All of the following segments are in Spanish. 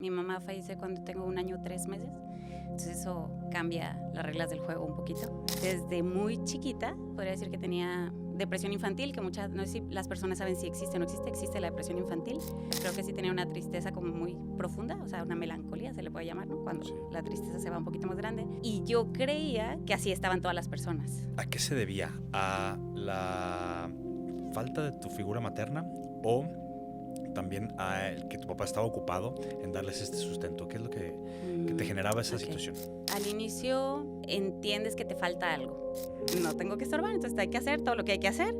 Mi mamá fallece cuando tengo 1 año 3 meses, entonces eso cambia las reglas del juego un poquito. Desde muy chiquita, podría decir que tenía depresión infantil, que muchas, no sé si las personas saben si existe o no existe, existe la depresión infantil. Creo que sí tenía una tristeza como muy profunda, o sea, una melancolía se le puede llamar, ¿no? Cuando la tristeza se va un poquito más grande. Y yo creía que así estaban todas las personas. ¿A qué se debía? ¿A la falta de tu figura materna o también a el que tu papá estaba ocupado en darles este sustento? ¿Qué es lo que te generaba esa situación? Al inicio entiendes que te falta algo. No tengo que estorbar, entonces hay que hacer todo lo que hay que hacer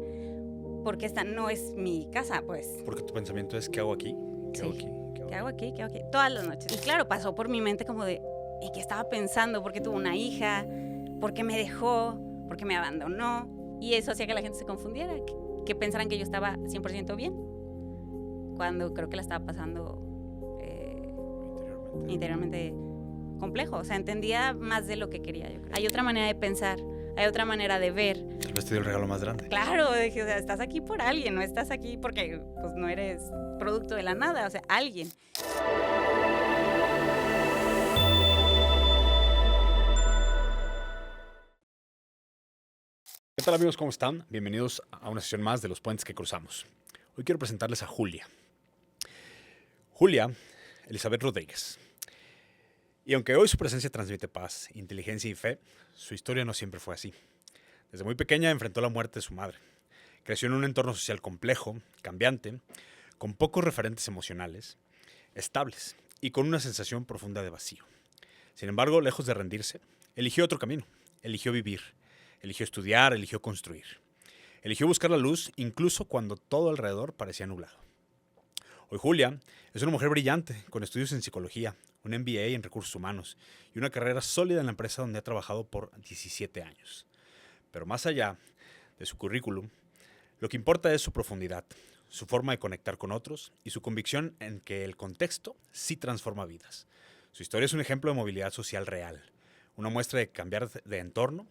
porque esta no es mi casa, pues. Porque tu pensamiento es, ¿qué hago aquí? ¿Qué hago Sí. aquí? ¿Qué hago aquí? ¿Qué hago aquí? Todas las noches. Y claro, pasó por mi mente como de, ¿y qué estaba pensando? ¿Por qué tuvo una hija? ¿Por qué me dejó? ¿Por qué me abandonó? Y eso hacía que la gente se confundiera, que pensaran que yo estaba 100% bien, cuando creo que la estaba pasando interiormente complejo. O sea, entendía más de lo que quería yo. Hay otra manera de pensar, hay otra manera de ver. Tal vez te dio el regalo más grande. Claro, dije, o sea, estás aquí por alguien, no estás aquí porque pues, no eres producto de la nada, o sea, alguien. ¿Qué tal, amigos? ¿Cómo están? Bienvenidos a una sesión más de Los Puentes que Cruzamos. Hoy quiero presentarles a Julia. Julia Elizabeth Rodríguez. Y aunque hoy su presencia transmite paz, inteligencia y fe, su historia no siempre fue así. Desde muy pequeña enfrentó la muerte de su madre. Creció en un entorno social complejo, cambiante, con pocos referentes emocionales, estables y con una sensación profunda de vacío. Sin embargo, lejos de rendirse, eligió otro camino. Eligió vivir, eligió estudiar, eligió construir. Eligió buscar la luz incluso cuando todo alrededor parecía nublado. Hoy Julia es una mujer brillante, con estudios en psicología, un MBA en recursos humanos y una carrera sólida en la empresa donde ha trabajado por 17 años. Pero más allá de su currículum, lo que importa es su profundidad, su forma de conectar con otros y su convicción en que el contexto sí transforma vidas. Su historia es un ejemplo de movilidad social real, una muestra de cambiar de entorno,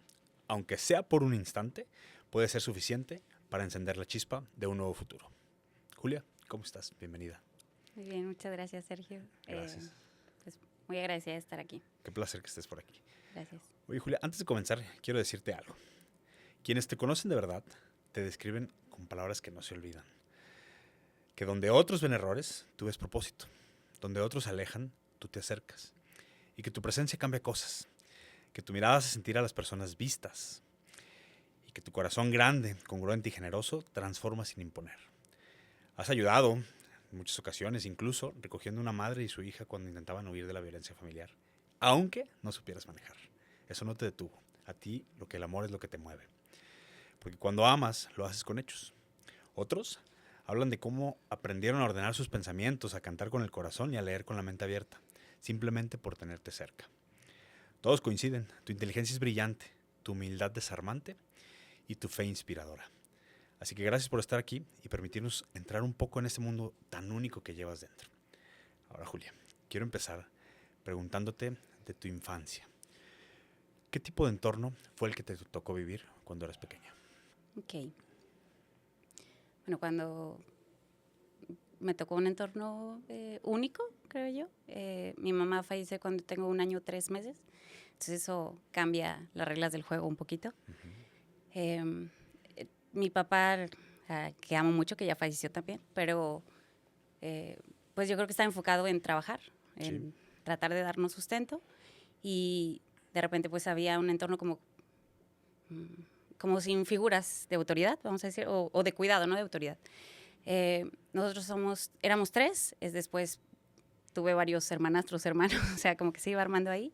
aunque sea por un instante, puede ser suficiente para encender la chispa de un nuevo futuro. Julia, ¿cómo estás? Bienvenida. Muy bien, muchas gracias, Sergio. Gracias. Pues muy agradecida de estar aquí. Qué placer que estés por aquí. Gracias. Oye, Julia, antes de comenzar, quiero decirte algo. Quienes te conocen de verdad te describen con palabras que no se olvidan. Que donde otros ven errores, tú ves propósito. Donde otros se alejan, tú te acercas. Y que tu presencia cambia cosas. Que tu mirada hace sentir a las personas vistas. Y que tu corazón grande, congruente y generoso transforma sin imponer. Has ayudado en muchas ocasiones, incluso recogiendo una madre y su hija cuando intentaban huir de la violencia familiar. Aunque no supieras manejar. Eso no te detuvo. A ti lo que el amor es lo que te mueve. Porque cuando amas, lo haces con hechos. Otros hablan de cómo aprendieron a ordenar sus pensamientos, a cantar con el corazón y a leer con la mente abierta, simplemente por tenerte cerca. Todos coinciden, tu inteligencia es brillante, tu humildad desarmante y tu fe inspiradora. Así que gracias por estar aquí y permitirnos entrar un poco en este mundo tan único que llevas dentro. Ahora, Julia, quiero empezar preguntándote de tu infancia. ¿Qué tipo de entorno fue el que te tocó vivir cuando eras pequeña? Ok. Bueno, cuando me tocó un entorno único, creo yo. Mi mamá falleció cuando tengo 1 año 3 meses, entonces eso cambia las reglas del juego un poquito. Mi papá, que amo mucho, que ya falleció también, pero pues yo creo que está enfocado en trabajar, en tratar de darnos sustento, y de repente pues había un entorno como sin figuras de autoridad, vamos a decir, o de cuidado, no de autoridad. Nosotros éramos 3, después tuve varios hermanastros, hermanos, o sea, como que se iba armando ahí.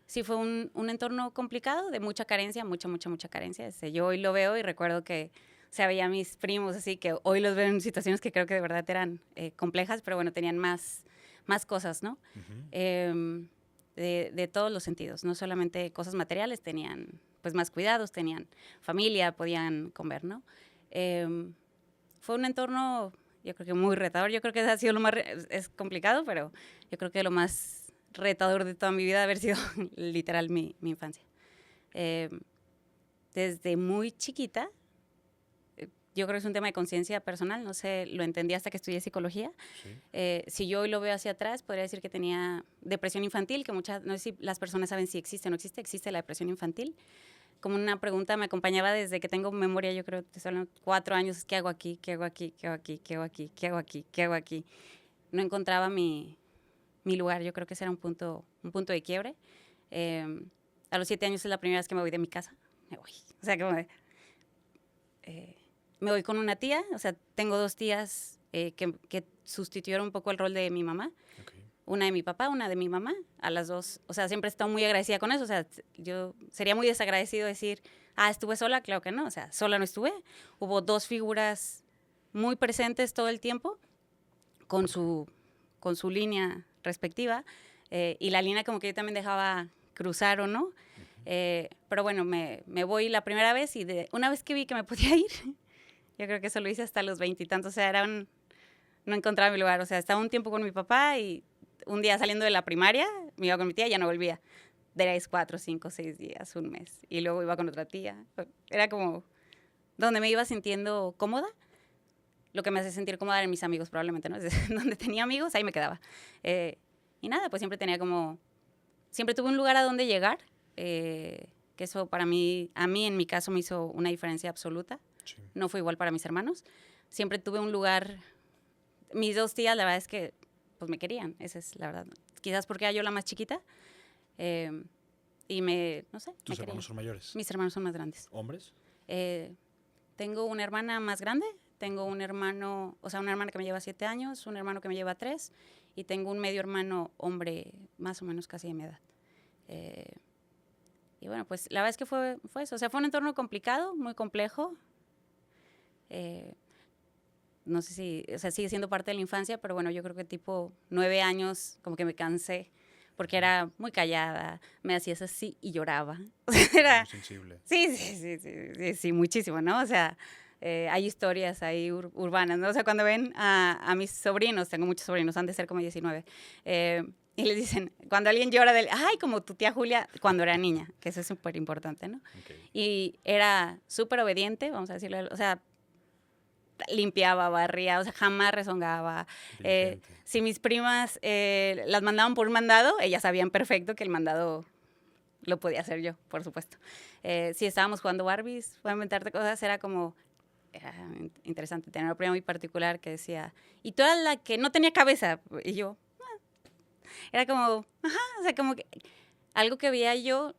Sí fue un entorno complicado, de mucha carencia, mucha carencia. Yo hoy lo veo y recuerdo que veía a mis primos así, que hoy los veo en situaciones que creo que de verdad eran complejas, pero bueno, tenían más cosas, ¿no? De todos los sentidos, no solamente cosas materiales, tenían pues más cuidados, tenían familia, podían comer, ¿no? Fue un entorno, yo creo que muy retador. Yo creo que ha sido lo más, es complicado, pero yo creo que lo más retador de toda mi vida haber sido literal mi infancia. Desde muy chiquita, yo creo que es un tema de conciencia personal, no sé, lo entendí hasta que estudié psicología. Sí. Si yo hoy lo veo hacia atrás, podría decir que tenía depresión infantil, que muchas, no sé si las personas saben si existe o no existe, existe la depresión infantil. Como una pregunta me acompañaba desde que tengo memoria, yo creo que son 4 años, ¿qué hago aquí? ¿Qué hago aquí? ¿Qué hago aquí? ¿Qué hago aquí? ¿Qué hago aquí? ¿Qué hago aquí? No encontraba mi lugar, yo creo que ese era un punto de quiebre. A los 7 años es la primera vez que me voy de mi casa, me voy, o sea, como me voy con una tía, o sea, tengo 2 tías que sustituyeron un poco el rol de mi mamá. Okay. Una de mi papá, una de mi mamá, a las 2, o sea, siempre he estado muy agradecida con eso, o sea, yo sería muy desagradecido decir, estuve sola, claro que no, o sea, sola no estuve, hubo 2 figuras muy presentes todo el tiempo, con su línea respectiva, y la línea como que yo también dejaba cruzar o no, pero bueno, me voy la primera vez y una vez que vi que me podía ir, yo creo que eso lo hice hasta los 20 y tantos, o sea, no encontraba mi lugar, o sea, estaba un tiempo con mi papá y un día saliendo de la primaria, me iba con mi tía y ya no volvía. De 4, 5, 6 días, un mes. Y luego iba con otra tía. Era como donde me iba sintiendo cómoda. Lo que me hace sentir cómoda eran mis amigos, probablemente, ¿no? Donde tenía amigos, ahí me quedaba. Y nada, pues siempre tenía siempre tuve un lugar a donde llegar. Que eso para mí, en mi caso, me hizo una diferencia absoluta. Sí. No fue igual para mis hermanos. Siempre tuve un lugar. Mis 2 tías, la verdad es que pues me querían, esa es la verdad. Quizás porque era yo la más chiquita y no sé, ¿Tus hermanos son mayores? Mis hermanos son más grandes. ¿Hombres? Tengo una hermana más grande, tengo un hermano, o sea, una hermana que me lleva 7 años, un hermano que me lleva 3 y tengo un medio hermano hombre más o menos casi de mi edad. Y bueno, pues la verdad es que fue eso, o sea, fue un entorno complicado, muy complejo. No sé si, o sea, sigue siendo parte de la infancia, pero bueno, yo creo que tipo 9 años como que me cansé porque era muy callada, me hacías así y lloraba. Era muy sensible. Sí, muchísimo, ¿no? O sea, hay historias ahí urbanas, ¿no? O sea, cuando ven a mis sobrinos, tengo muchos sobrinos, han de ser como 19, y les dicen, cuando alguien llora como tu tía Julia, cuando era niña, que eso es súper importante, ¿no? Okay. Y era súper obediente, vamos a decirle, o sea, limpiaba, barría, o sea, jamás rezongaba. Si mis primas las mandaban por un mandado, ellas sabían perfecto que el mandado lo podía hacer yo, por supuesto. Si estábamos jugando Barbies, voy a inventarte cosas, era interesante tener una prima muy particular que decía, y tú eras la que no tenía cabeza, y yo, era como, o sea, como que algo que veía yo,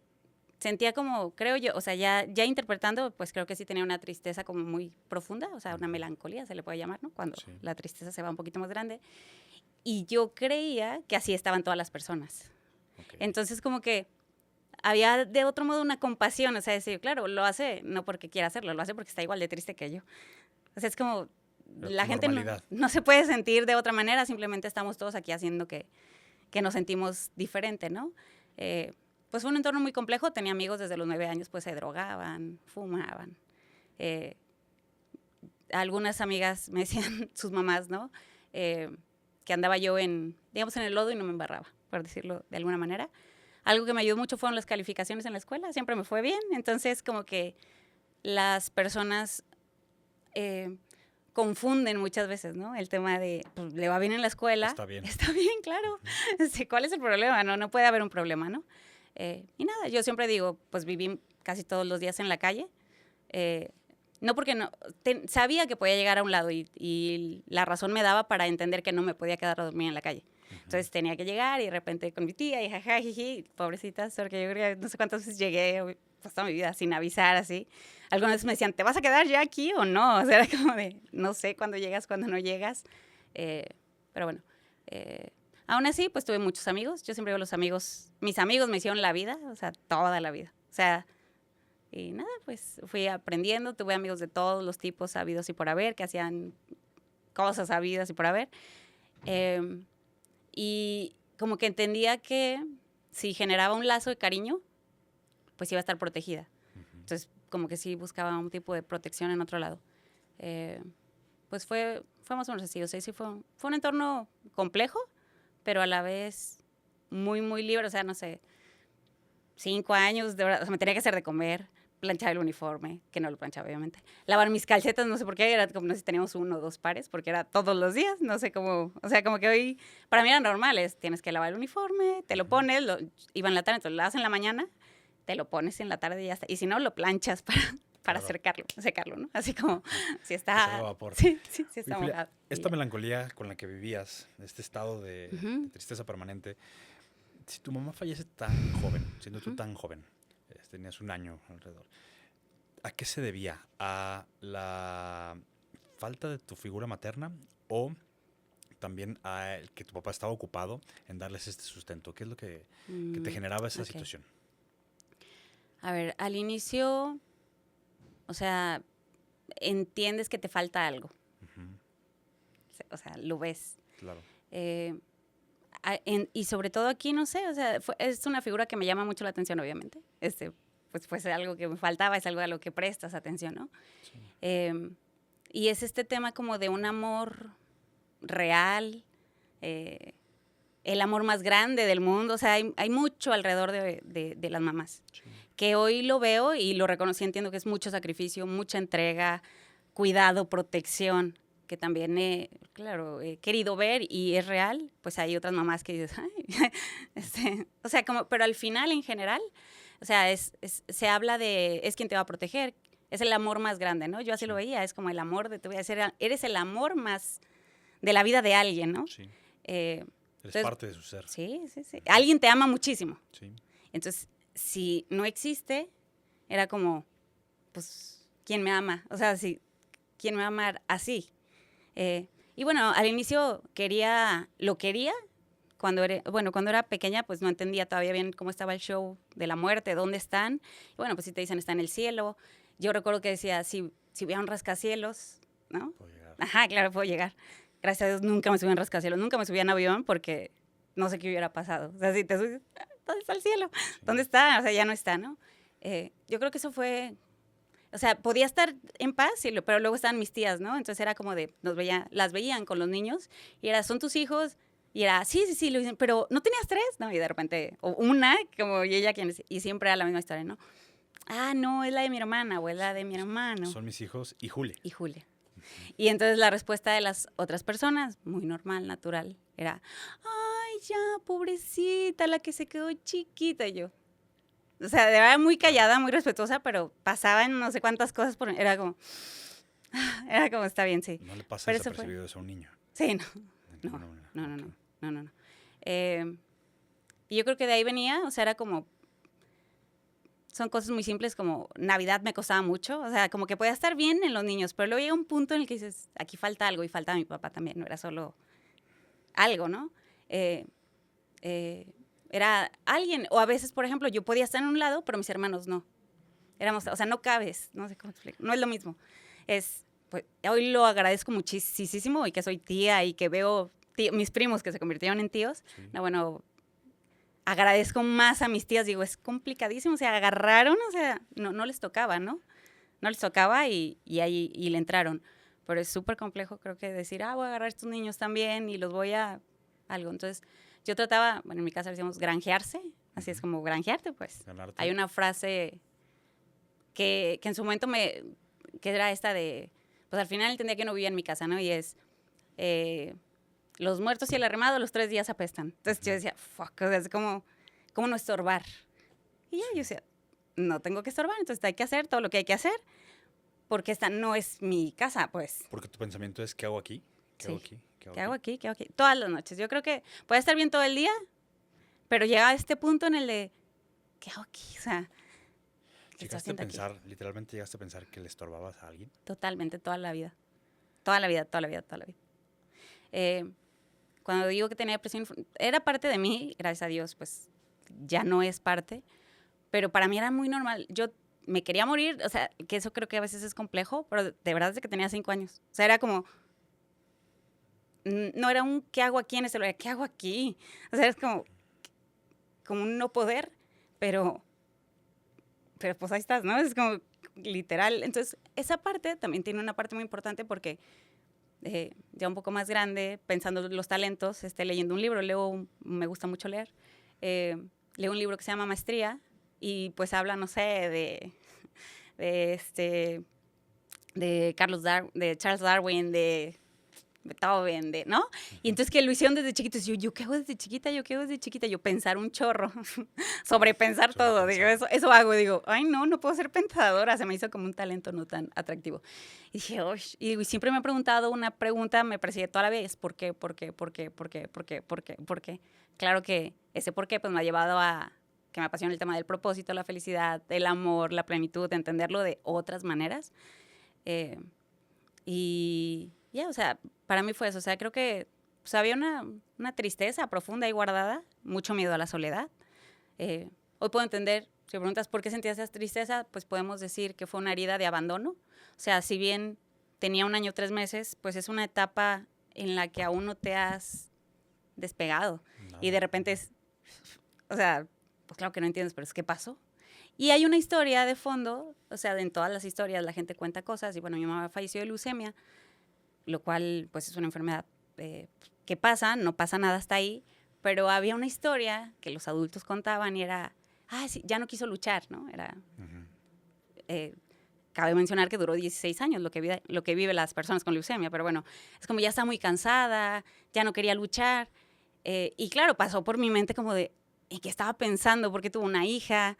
sentía como, creo yo, o sea, ya interpretando, pues creo que sí tenía una tristeza como muy profunda, o sea, una melancolía se le puede llamar, ¿no? Cuando sí, la tristeza se va un poquito más grande. Y yo creía que así estaban todas las personas. Okay. Entonces, como que había de otro modo una compasión, o sea, decir, claro, lo hace no porque quiera hacerlo, lo hace porque está igual de triste que yo. O sea, es como, la gente no se puede sentir de otra manera, simplemente estamos todos aquí haciendo que nos sentimos diferente, ¿no? Pues fue un entorno muy complejo, tenía amigos desde los 9 años, pues se drogaban, fumaban. Algunas amigas me decían, sus mamás, ¿no? Que andaba yo digamos, en el lodo y no me embarraba, por decirlo de alguna manera. Algo que me ayudó mucho fueron las calificaciones en la escuela, siempre me fue bien, entonces como que las personas confunden muchas veces, ¿no? El tema de, pues, le va bien en la escuela. Está bien, claro. ¿Cuál es el problema? No puede haber un problema, ¿no? Y nada, yo siempre digo, pues viví casi todos los días en la calle. No porque sabía que podía llegar a un lado y la razón me daba para entender que no me podía quedar a dormir en la calle. Entonces tenía que llegar y de repente con mi tía y jiji, pobrecitas, porque yo creo que no sé cuántas veces llegué pues, toda mi vida sin avisar, así. Algunas veces me decían, ¿te vas a quedar ya aquí o no? O sea, era como de, no sé cuándo llegas, cuándo no llegas. Pero bueno, aún así, pues tuve muchos amigos. Yo siempre digo, mis amigos me hicieron la vida, o sea, toda la vida. O sea, y nada, pues fui aprendiendo, tuve amigos de todos los tipos habidos y por haber, que hacían cosas habidas y por haber. Y como que entendía que si generaba un lazo de cariño, pues iba a estar protegida. Entonces, como que sí buscaba un tipo de protección en otro lado. Pues fue más o menos así. O sea, sí fue un entorno complejo, pero a la vez muy, muy libre. O sea, no sé, 5 años, de verdad, o sea, me tenía que hacer de comer. planchar el uniforme, que no lo planchaba obviamente. Lavar mis calcetas, no sé por qué, era como no sé si teníamos 1 o 2 pares, porque era todos los días, no sé cómo, o sea, como que hoy, para mí eran normales, tienes que lavar el uniforme, te lo pones, iba en la tarde, entonces lo lavas en la mañana, te lo pones en la tarde y ya está. Y si no, lo planchas para Claro. secarlo, ¿no? Así como si Que salga está, vapor. sí Oye, está Julia, mojado. Y esta ya. melancolía con la que vivías, este estado de Ujú, tristeza permanente, si tu mamá fallece tan joven, siendo tú ujú. tan joven, tenías 1 año alrededor, ¿a qué se debía? ¿A la falta de tu figura materna o también a el que tu papá estaba ocupado en darles este sustento? ¿Qué es lo que te generaba esa Ok. situación? A ver, al inicio, o sea, entiendes que te falta algo, Ujú, o sea, lo ves. claro. Eh, y sobre todo aquí, no sé, o sea, es una figura que me llama mucho la atención, obviamente. Pues fue algo que me faltaba, es algo a lo que prestas atención, ¿no? Sí. Eh, y es este tema como de un amor real, eh, el amor más grande del mundo, o sea, hay mucho alrededor de las mamás, Sí. que hoy lo veo y lo reconocí, entiendo que es mucho sacrificio, mucha entrega, cuidado, protección, que también claro, he querido ver y es real, pues hay otras mamás que dices, ay, o sea, como, pero al final, en general, o sea, se habla de, es quien te va a proteger, es el amor más grande, ¿no? Yo así lo Sí. veía, es como el amor de tu vida, eres el amor más de la vida de alguien, ¿no? Sí. Eh, Eres entonces, parte de su ser. sí, sí, sí. Alguien te ama muchísimo. Sí. Entonces, si no existe, era como, pues, ¿quién me ama? O sea, sí, ¿quién me va a amar así? Y bueno, al inicio lo quería, cuando era pequeña, pues no entendía todavía bien cómo estaba el show de la muerte, dónde están. Y bueno, pues si te dicen está en el cielo. Yo recuerdo que decía, si hubiera un rascacielos, ¿no? Puedo llegar. Ajá, claro, puedo llegar. Gracias a Dios nunca me subí en rascacielos, nunca me subí en avión porque no sé qué hubiera pasado. O sea, si te subes, ¿dónde está el cielo? Sí. ¿Dónde está? O sea, ya no está, ¿no? Yo creo que eso fue, o sea, podía estar en paz, pero luego estaban mis tías, ¿no? Entonces era como de, las veían con los niños y era, son tus hijos. Y era, sí, sí, sí, lo dicen, pero ¿no tenías 3? ¿No? Y de repente, o una, como y ella, y siempre era la misma historia, ¿no? Ah, no, es la de mi hermana o es la de mi hermano. Son mis hijos y Julia. Y Julia. Y entonces la respuesta de las otras personas, muy normal, natural, era, ay, ya, pobrecita, la que se quedó chiquita. Y yo, o sea, de verdad muy callada, muy respetuosa, pero pasaban no sé cuántas cosas era como, está bien, sí. No le pasa Pero eso fue, desapercibido eso a un niño. sí, no, De no, ninguna manera. no, no, Ok. no, no, no, no. Y yo creo que de ahí venía, o sea, era como, son cosas muy simples como Navidad me costaba mucho, o sea, como que podía estar bien en los niños, pero luego llega un punto en el que dices, aquí falta algo y falta mi papá también, no era solo algo, ¿no? Eh, eh, era alguien, o a veces, por ejemplo, yo podía estar en un lado, pero mis hermanos no. Éramos, o sea, no cabes, no sé cómo explicar, no es lo mismo. Pues, hoy lo agradezco muchísimo y que soy tía y que veo mis primos que se convirtieron en tíos. Sí. No, bueno, agradezco más a mis tías, digo, es complicadísimo, o sea, agarraron, o sea, no les tocaba, ¿no? No les tocaba y le entraron. Pero es súper complejo, creo que decir, voy a agarrar a estos niños también y los voy a algo. Entonces, yo trataba, bueno, en mi casa decíamos granjearse, así es como granjearte, pues. Ganarte. Hay una frase que en su momento que era esta de, pues al final entendía que no vivía en mi casa, ¿no? Y es, los muertos y el arremado los 3 días apestan. Entonces yo decía, fuck, o sea, es como no estorbar. Y ya, yo decía, no tengo que estorbar, entonces hay que hacer todo lo que hay que hacer, porque esta no es mi casa, pues. Porque tu pensamiento es, ¿qué hago aquí? ¿Qué hago Sí. aquí? ¿Qué hago aquí? ¿Qué hago aquí? Todas las noches. Yo creo que puede estar bien todo el día, pero llega a este punto en el de, ¿qué hago aquí? O sea, ¿qué estoy ¿Llegaste a haciendo aquí? pensar, literalmente llegaste a pensar que le estorbabas a alguien? Totalmente, toda la vida. Toda la vida, toda la vida, toda la vida. Cuando digo que tenía depresión, era parte de mí, gracias a Dios, pues ya no es parte, pero para mí era muy normal. Yo me quería morir, o sea, que eso creo que a veces es complejo, pero de verdad desde que tenía 5 años. O sea, era como, no era un ¿qué hago aquí en este lugar? ¿Qué hago aquí? O sea, es como un no poder, pero pues ahí estás, ¿no? Es como literal. Entonces, esa parte también tiene una parte muy importante porque ya un poco más grande, pensando en los talentos, leyendo un libro, me gusta mucho leer, leo un libro que se llama Maestría y pues habla, no sé, de Charles Darwin, de Beethoven, ¿no? Y entonces que lo hicieron desde chiquitos. Yo ¿qué hago desde chiquita? Yo pensar un chorro, sobrepensar todo. Digo, eso hago. Digo, ay, no puedo ser pensadora. Se me hizo como un talento no tan atractivo. Y dije, y siempre me he preguntado una pregunta, me persigue toda la vez. ¿Por qué? Claro que ese por qué pues me ha llevado a que me apasiona el tema del propósito, la felicidad, el amor, la plenitud, de entenderlo de otras maneras. O sea, para mí fue eso. O sea, creo que pues, había una tristeza profunda y guardada, mucho miedo a la soledad. Hoy puedo entender, si me preguntas por qué sentía esa tristeza, pues podemos decir que fue una herida de abandono. O sea, si bien tenía 1 año 3 meses, pues es una etapa en la que aún no te has despegado. No. Y de repente o sea, pues claro que no entiendes, pero es ¿qué pasó? Y hay una historia de fondo, o sea, en todas las historias la gente cuenta cosas, y bueno, mi mamá falleció de leucemia, lo cual pues es una enfermedad que pasa, no pasa nada hasta ahí, pero había una historia que los adultos contaban y era, sí, ya no quiso luchar, ¿no? Era, cabe mencionar que duró 16 años lo que vive las personas con leucemia, pero bueno, es como ya está muy cansada, ya no quería luchar, y claro, pasó por mi mente como de, ¿y qué estaba pensando? ¿Por qué tuvo una hija?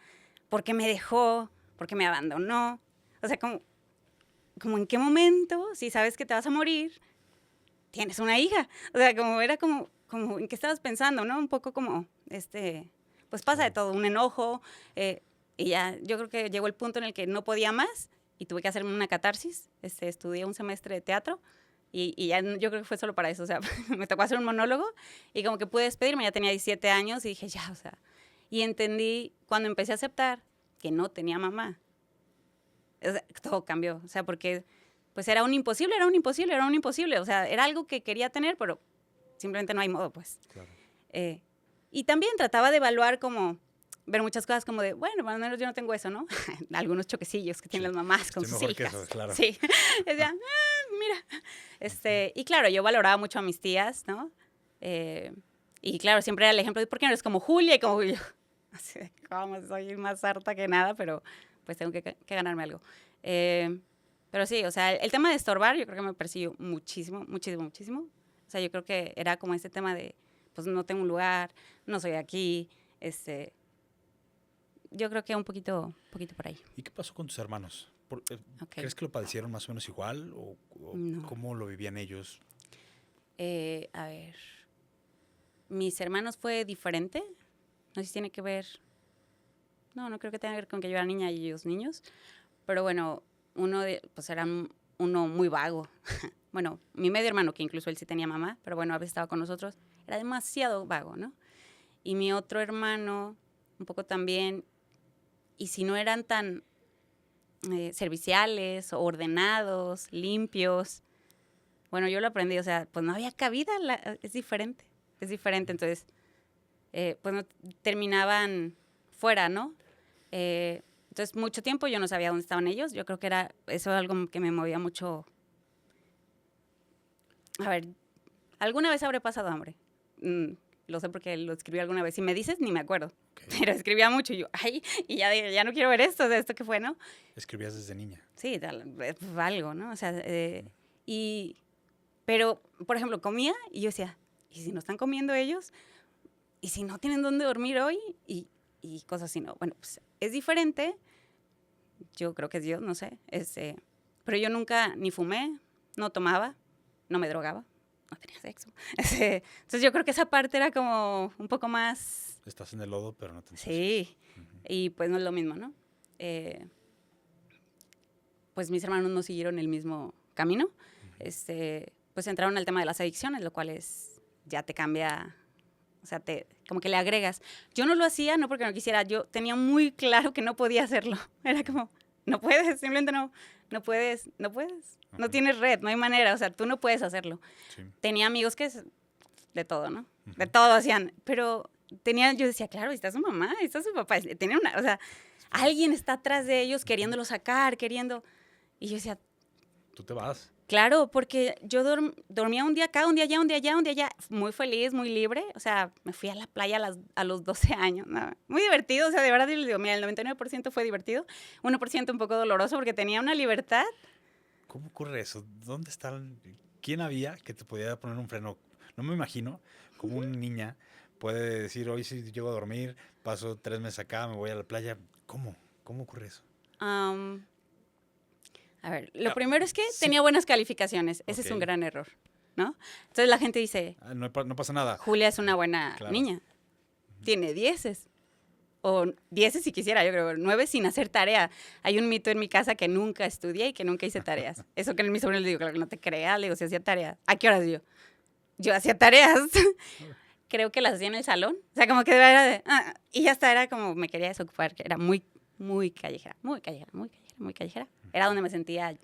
¿Por qué me dejó? ¿Por qué me abandonó? O sea, como en qué momento, si sabes que te vas a morir, tienes una hija. O sea, era como en qué estabas pensando, ¿no? Un poco como, pues pasa de todo, un enojo. Y ya, yo creo que llegó el punto en el que no podía más y tuve que hacerme una catarsis. Estudié un semestre de teatro y ya yo creo que fue solo para eso. O sea, me tocó hacer un monólogo y como que pude despedirme, ya tenía 17 años y dije, ya, o sea. Y entendí cuando empecé a aceptar que no tenía mamá. Todo cambió, o sea, porque pues era un imposible. O sea, era algo que quería tener, pero simplemente no hay modo, pues. Claro. Y también trataba de evaluar ver muchas cosas como de, bueno, al menos yo no tengo eso, ¿no? Algunos choquecillos que tienen las mamás con sus hijas. Que eso, claro. Sí, decía, mira. Y claro, yo valoraba mucho a mis tías, ¿no? Y claro, siempre era el ejemplo de, ¿por qué no eres como Julia? Y como yo, así de, soy más harta que nada, pero pues tengo que ganarme algo. Pero sí, o sea, el tema de estorbar yo creo que me persiguió muchísimo. O sea, yo creo que era como este tema de, pues no tengo un lugar, no soy aquí, yo creo que un poquito por ahí. ¿Y qué pasó con tus hermanos? ¿Crees que lo padecieron más o menos igual o no? ¿Cómo lo vivían ellos? A ver, mis hermanos fue diferente, no sé si tiene que ver... No creo que tenga que ver con que yo era niña y ellos niños. Pero bueno, pues era uno muy vago. Bueno, mi medio hermano, que incluso él sí tenía mamá, pero bueno, a veces estaba con nosotros, era demasiado vago, ¿no? Y mi otro hermano, un poco también, y si no eran tan serviciales, ordenados, limpios, bueno, yo lo aprendí, o sea, pues no había cabida, es diferente. Entonces, pues no, terminaban fuera, ¿no? Entonces, mucho tiempo yo no sabía dónde estaban ellos. Yo creo que eso era algo que me movía mucho. A ver, alguna vez habré pasado hambre. Lo sé porque lo escribí alguna vez. Si me dices, ni me acuerdo. Okay. Pero escribía mucho y yo, y ya no quiero ver esto, de esto que fue, ¿no? ¿Escribías desde niña? Sí, algo, ¿no? O sea, pero, por ejemplo, comía y yo decía, ¿y si no están comiendo ellos? ¿Y si no tienen dónde dormir hoy? Y cosas así, ¿no? Bueno, pues es diferente. Yo creo que es Dios, no sé. Pero yo nunca ni fumé, no tomaba, no me drogaba, no tenía sexo. Entonces yo creo que esa parte era como un poco más... Estás en el lodo, pero no te ensucias. Sí, y pues no es lo mismo, ¿no? Pues mis hermanos no siguieron el mismo camino. Pues entraron al tema de las adicciones, lo cual ya te cambia... O sea, como que le agregas. Yo no lo hacía, no porque no quisiera. Yo tenía muy claro que no podía hacerlo. Era como, no puedes, simplemente no puedes. Okay. No tienes red, no hay manera. O sea, tú no puedes hacerlo. Sí. Tenía amigos que de todo, ¿no? De todo hacían. Pero yo decía, claro, está su mamá, está su papá. O sea, alguien está atrás de ellos queriéndolo sacar, Y yo decía... Tú te vas. Claro, porque yo dormía un día acá, un día allá, un día allá, un día allá, muy feliz, muy libre. O sea, me fui a la playa a los 12 años. ¿No? Muy divertido, o sea, de verdad, yo les digo, mira, el 99% fue divertido, 1% un poco doloroso porque tenía una libertad. ¿Cómo ocurre eso? ¿Dónde están? ¿Quién había que te podía poner un freno? No me imagino cómo una niña puede decir, hoy sí llego a dormir, paso 3 meses acá, me voy a la playa. ¿Cómo? ¿Cómo ocurre eso? Am, a ver, lo Ah, primero es que sí. tenía buenas calificaciones. Ese Ok. es un gran error, ¿no? Entonces la gente dice, No, no pasa nada. Julia es una buena Claro. niña, tiene 10. O 10 si quisiera, yo creo, 9 sin hacer tarea. Hay un mito en mi casa que nunca estudié y que nunca hice tareas. Eso que a mi sobrino le digo, claro, que no te creas, le digo, si hacía tareas. ¿A qué horas yo? Yo hacía tareas. Creo que las hacía en el salón. O sea, como que era de... y ya está, era como me quería desocupar, que era muy, muy callejera, muy callejera, muy callejera, muy callejera. Era donde me sentía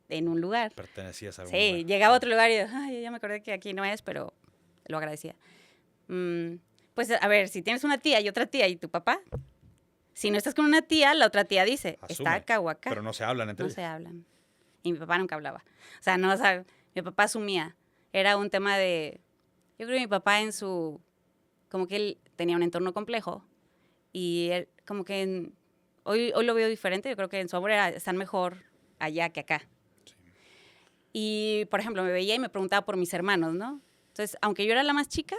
en un lugar. Pertenecías a algún Sí, lugar. llegaba a otro lugar y ay, ya me acordé que aquí no es, pero lo agradecía. Pues a ver, si tienes una tía y otra tía y tu papá, si no estás con una tía, la otra tía dice, está Asume. acá o acá. Pero no se hablan entre No ellos. se hablan. Y mi papá nunca hablaba. O sea, no, o sea, mi papá asumía. Era un tema de... Yo creo que mi papá en su... Como que él tenía un entorno complejo y él como que... hoy lo veo diferente. Yo creo que en su obra están mejor allá que acá. Sí. Y, por ejemplo, me veía y me preguntaba por mis hermanos, ¿no? Entonces, aunque yo era la más chica,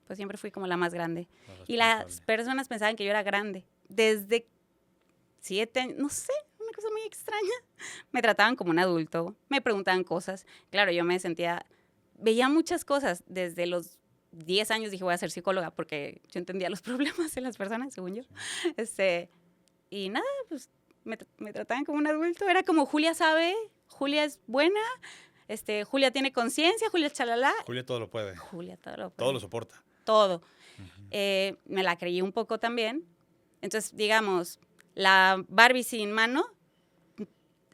pues siempre fui como la más grande. La Y las responsable. personas pensaban que yo era grande. Desde 7 años, no sé, una cosa muy extraña. Me trataban como un adulto, me preguntaban cosas. Claro, yo me sentía, veía muchas cosas. Desde los 10 años dije, voy a ser psicóloga porque yo entendía los problemas de las personas, según yo. Y nada, pues me trataban como un adulto. Era como, Julia sabe, Julia es buena, Julia tiene conciencia, Julia es chalala. Julia todo lo puede. Julia todo lo puede. Todo lo soporta. Todo. Ujú. Me la creí un poco también. Entonces, digamos, la Barbie sin mano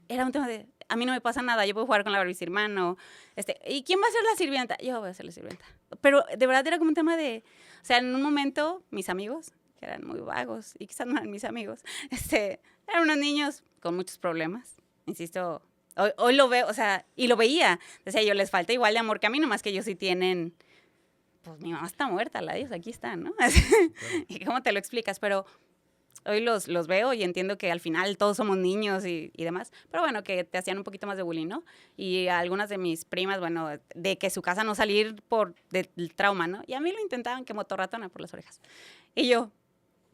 era un tema de, a mí no me pasa nada, yo puedo jugar con la Barbie sin mano. ¿Y quién va a ser la sirvienta? Yo voy a ser la sirvienta. Pero de verdad era como un tema de, o sea, en un momento mis amigos, que eran muy vagos y quizás no eran mis amigos, eran unos niños con muchos problemas. Insisto, hoy lo veo, o sea, y lo veía. Decía yo, les falta igual de amor que a mí, nomás que ellos sí tienen, pues mi mamá está muerta, la Dios, aquí están, ¿no? Claro. ¿Y cómo te lo explicas? Pero hoy los veo y entiendo que al final todos somos niños y demás, pero bueno, que te hacían un poquito más de bullying, ¿no? Y algunas de mis primas, bueno, de que su casa no salir por del trauma, ¿no? Y a mí lo intentaban que motorratona por las orejas. Y yo,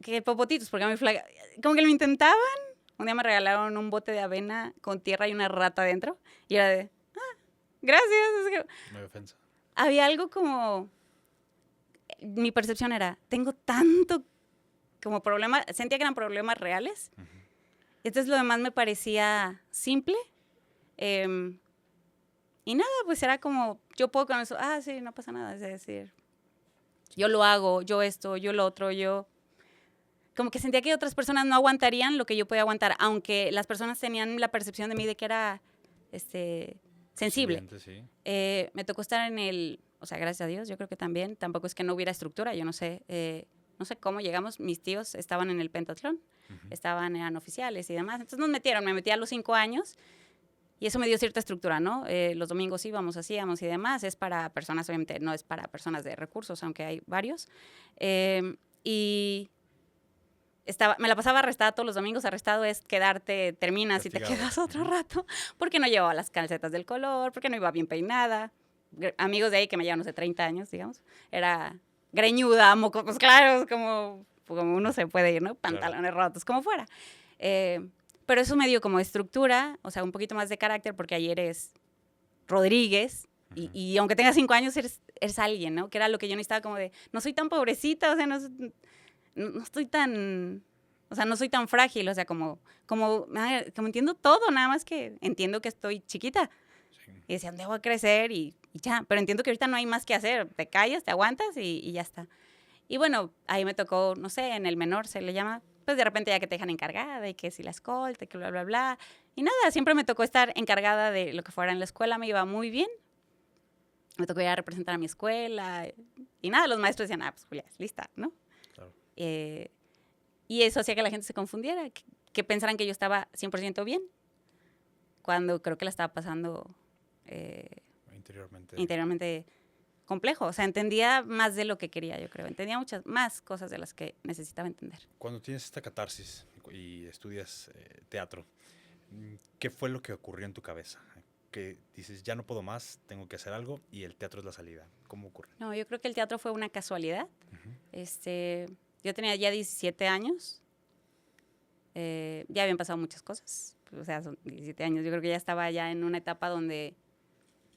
que popotitos, porque a mí como que lo intentaban. Un día me regalaron un bote de avena con tierra y una rata dentro. Y era de, gracias. Es que No hay ofensa. había algo como, mi percepción era, tengo tanto como problema, sentía que eran problemas reales. Ujú. Entonces lo demás me parecía simple. Y nada, pues era como, yo puedo con eso, sí, no pasa nada. Es decir, yo lo hago, yo esto, yo lo otro, yo... Como que sentía que otras personas no aguantarían lo que yo podía aguantar, aunque las personas tenían la percepción de mí de que era sensible. Siguiente, sí. Me tocó estar en el, o sea, gracias a Dios, yo creo que también, tampoco es que no hubiera estructura, yo no sé cómo llegamos, mis tíos estaban en el pentatlón, Ujú. eran oficiales y demás, entonces me metí a los 5 años y eso me dio cierta estructura, ¿no? Los domingos íbamos, hacíamos y demás, es para personas, obviamente no es para personas de recursos, aunque hay varios, y... me la pasaba arrestada todos los domingos. Arrestado es quedarte, terminas y te Castigado. quedas otro rato, porque no llevaba las calcetas del color, porque no iba bien peinada. Amigos de ahí que me llevan, no sé, 30 años, digamos. Era greñuda, mocos, pues claro, como uno se puede ir, ¿no? Pantalones rotos, como fuera. Pero eso me dio como estructura, o sea, un poquito más de carácter, porque ahí eres Rodríguez, Ujú. y aunque tengas 5 años, eres alguien, ¿no? Que era lo que yo necesitaba, como de, no soy tan pobrecita, o sea, no estoy tan, o sea, no soy tan frágil, o sea, como entiendo todo, nada más que entiendo que estoy chiquita. Sí. Y decían, debo crecer y ya, pero entiendo que ahorita no hay más que hacer, te callas, te aguantas y ya está. Y bueno, ahí me tocó, no sé, en el menor se le llama, pues de repente ya que te dejan encargada y que si la escolta, que bla, bla, bla. Y nada, siempre me tocó estar encargada de lo que fuera en la escuela, me iba muy bien. Me tocó ir a representar a mi escuela y nada, los maestros decían, pues Julia, lista, ¿no? Claro. Y eso hacía que la gente se confundiera, que pensaran que yo estaba 100% bien, cuando creo que la estaba pasando interiormente complejo. O sea, entendía más de lo que quería, yo creo. Entendía muchas más cosas de las que necesitaba entender. Cuando tienes esta catarsis y estudias teatro, ¿qué fue lo que ocurrió en tu cabeza? Que dices, ya no puedo más, tengo que hacer algo y el teatro es la salida. ¿Cómo ocurre? No, yo creo que el teatro fue una casualidad. Yo tenía ya 17 años. Ya habían pasado muchas cosas. O sea, son 17 años. Yo creo que ya estaba ya en una etapa donde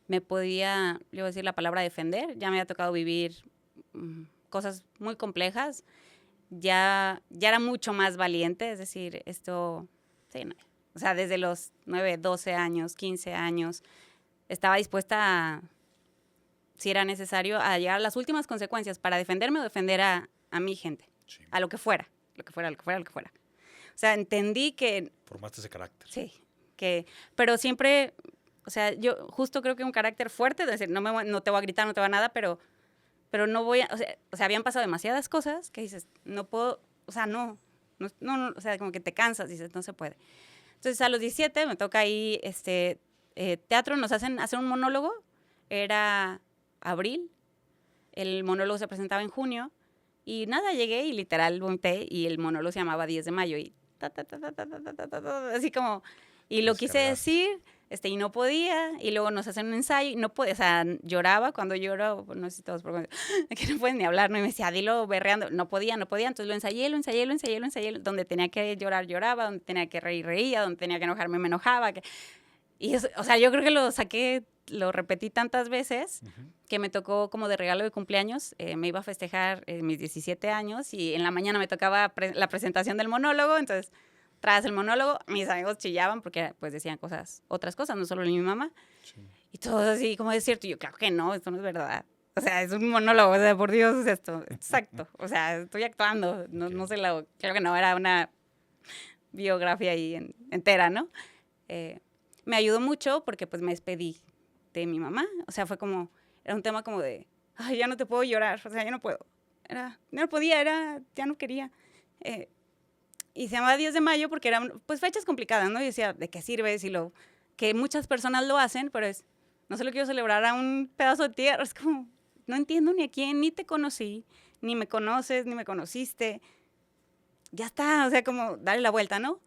me podía, yo voy a decir la palabra defender. Ya me había tocado vivir cosas muy complejas. Ya era mucho más valiente. Es decir, esto, sí, no. O sea, desde los 9, 12 años, 15 años, estaba dispuesta a, si era necesario, a llegar a las últimas consecuencias para defenderme o defender a mi gente. Sí. A lo que fuera. O sea, entendí que... Formaste ese carácter. Sí, pero siempre, o sea, yo justo creo que un carácter fuerte, es decir, no te voy a gritar, no te va a nada, pero no voy a, o sea, habían pasado demasiadas cosas que dices, no puedo, o sea, no, o sea, como que te cansas, dices, no se puede. Entonces, a los 17 me toca ahí, teatro, nos hacen hacer un monólogo, era abril, el monólogo se presentaba en junio, y nada, llegué y literal vomité, y el monólogo se llamaba 10 de mayo, y así como, y lo quise decir, y no podía, y luego nos hacen un ensayo, y no podía, o sea, lloraba, cuando lloro, no sé si todos, porque no pueden ni hablar, ¿no? Y me decía, dilo berreando, no podía, entonces lo ensayé, donde tenía que llorar, lloraba, donde tenía que reír, reía, donde tenía que enojarme, me enojaba, y eso, o sea, yo creo que lo repetí tantas veces que me tocó como de regalo de cumpleaños. Me iba a festejar mis 17 años y en la mañana me tocaba la presentación del monólogo. Entonces, tras el monólogo, mis amigos chillaban porque pues decían otras cosas, no solo mi mamá. Sí. Y todo así, como es cierto. Y yo, claro que no, esto no es verdad. O sea, es un monólogo, o sea, por Dios, es esto. Exacto. O sea, estoy actuando. No, okay. No sé, claro que no, era una biografía ahí entera, ¿no? Me ayudó mucho porque pues me despedí de mi mamá. O sea, era un tema como de, ay, ya no te puedo llorar, o sea, ya no puedo. No podía, ya no quería. Y se llamaba 10 de mayo porque eran pues fechas complicadas, ¿no? Y decía, ¿de qué sirve? Que muchas personas lo hacen, pero no se lo quiero celebrar a un pedazo de tierra. Es como, no entiendo ni a quién, ni te conocí, ni me conoces, ni me conociste. Ya está, o sea, como darle la vuelta, ¿no?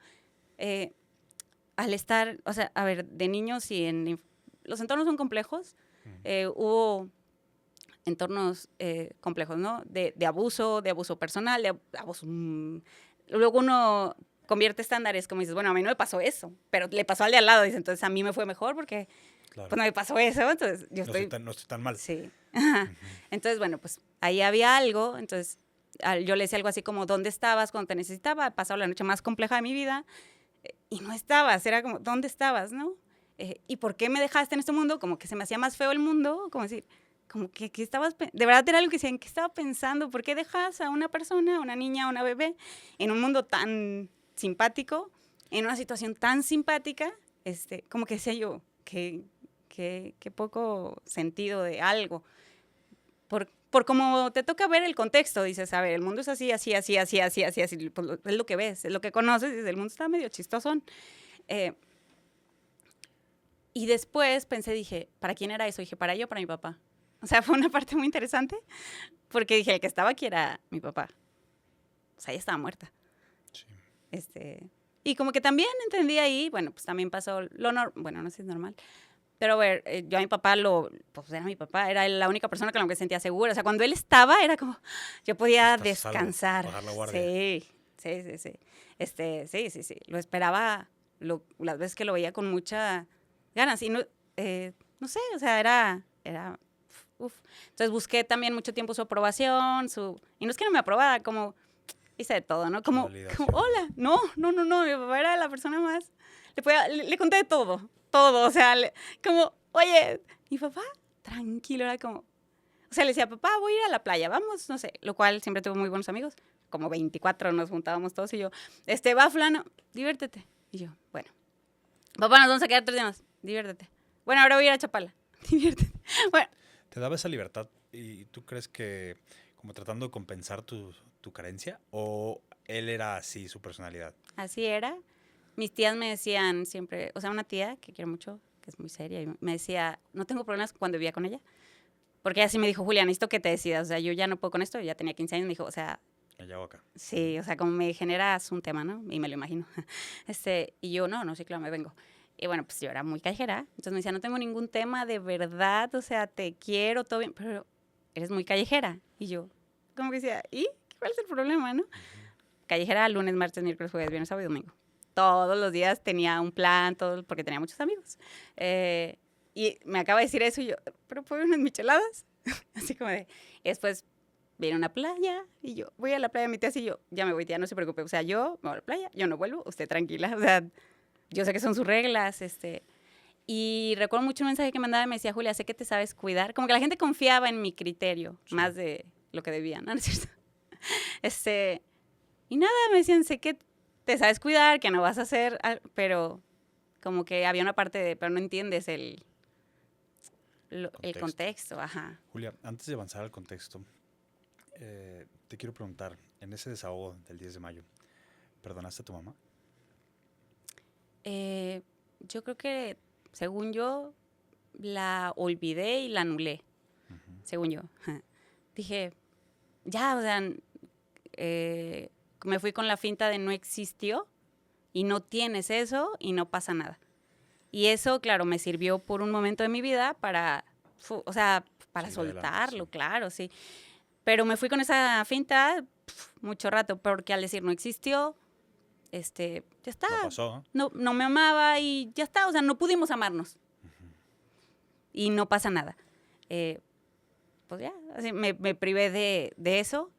Al estar, o sea, a ver, de niños y los entornos son complejos. Hubo entornos complejos, ¿no? De abuso personal, de abuso. Luego uno convierte estándares, como dices, bueno, a mí no me pasó eso, pero le pasó al de al lado, dice, entonces a mí me fue mejor porque claro. Pues no me pasó eso, entonces yo no estoy tan mal. Sí. Entonces, bueno, pues ahí había algo, entonces yo le decía algo así como, ¿dónde estabas cuando te necesitaba? He pasado la noche más compleja de mi vida y no estabas, era como, ¿dónde estabas, no? ¿Y por qué me dejaste en este mundo? Como que se me hacía más feo el mundo, como decir, como que estabas, de verdad era algo que decían, ¿qué estaba pensando? ¿Por qué dejas a una persona, a una niña, a una bebé, en un mundo tan simpático, en una situación tan simpática? Como que decía yo, que poco sentido de algo. Por como te toca ver el contexto, dices, a ver, el mundo es así, así, pues es lo que ves, es lo que conoces, dices, el mundo está medio chistosón. Y después dije, ¿para quién era eso? Dije, para ella o para mi papá. O sea, fue una parte muy interesante, porque dije, el que estaba aquí era mi papá. O sea, ella estaba muerta. Sí. Y como que también entendí ahí, bueno, pues también pasó bueno, no sé si es normal, pero a ver, yo a mi papá pues era mi papá, era la única persona con la que me sentía segura. O sea, cuando él estaba, era como, yo podía descansar. Salvo, bajar la guardia. Sí. Sí. Lo esperaba las veces que lo veía con mucha ganas. Y no sé, o sea, era Entonces busqué también mucho tiempo su aprobación, y no es que no me aprobara, como hice de todo, ¿no? Como hola, no, mi papá era la persona más, le conté de todo, o sea, como, oye, mi papá, tranquilo, era como, o sea, le decía, papá, voy a ir a la playa, vamos, no sé, lo cual siempre tuve muy buenos amigos, como 24 nos juntábamos todos, y yo, va fulano, diviértete, y yo, bueno, papá, nos vamos a quedar 3 días más, diviértete, bueno, ahora voy a ir a Chapala, diviértete, bueno. ¿Te daba esa libertad y tú crees que como tratando de compensar tu carencia o él era así, su personalidad? Así era. Mis tías me decían siempre, o sea, una tía que quiero mucho, que es muy seria, y me decía, no tengo problemas cuando vivía con ella, porque ella sí me dijo, Julia, necesito que te decidas, o sea, yo ya no puedo con esto, ya tenía 15 años, me dijo, o sea, Allá o acá. sí, o sea, como me generas un tema, ¿no? Y me lo imagino. Y yo, no, sí, claro, me vengo. Y bueno, pues yo era muy callejera, entonces me decía, no tengo ningún tema de verdad, o sea, te quiero, todo bien, pero eres muy callejera. Y yo, como que decía, ¿y cuál es el problema, no? Callejera lunes, martes, miércoles, jueves, viernes, sábado y domingo. Todos los días tenía un plan, todo, porque tenía muchos amigos. Y me acaba de decir eso y yo, pero ¿puedo unas micheladas? Así como de, y después viene a una playa y yo voy a la playa, mi tía, y yo, ya me voy, tía, no se preocupe. O sea, yo me voy a la playa, yo no vuelvo, usted tranquila. O sea, yo sé que son sus reglas, Y recuerdo mucho un mensaje que mandaba y me decía, Julia, sé que te sabes cuidar. Como que la gente confiaba en mi criterio, sí, más de lo que debía, ¿no? ¿No es cierto? Y nada, me decían, sé que te sabes cuidar, que no vas a hacer, pero como que había una parte de, pero no entiendes el contexto. Ajá. Julia, antes de avanzar al contexto, te quiero preguntar, en ese desahogo del 10 de mayo, ¿perdonaste a tu mamá? Yo creo que, según yo, la olvidé y la anulé, según yo. Dije, ya, o sea, me fui con la finta de no existió y no tienes eso y no pasa nada. Y eso, claro, me sirvió por un momento de mi vida para soltarlo, claro, sí. Pero me fui con esa finta mucho rato, porque al decir no existió, ya está. No pasó. No me amaba y ya está, o sea, no pudimos amarnos. Y no pasa nada. Pues ya, así me privé de eso.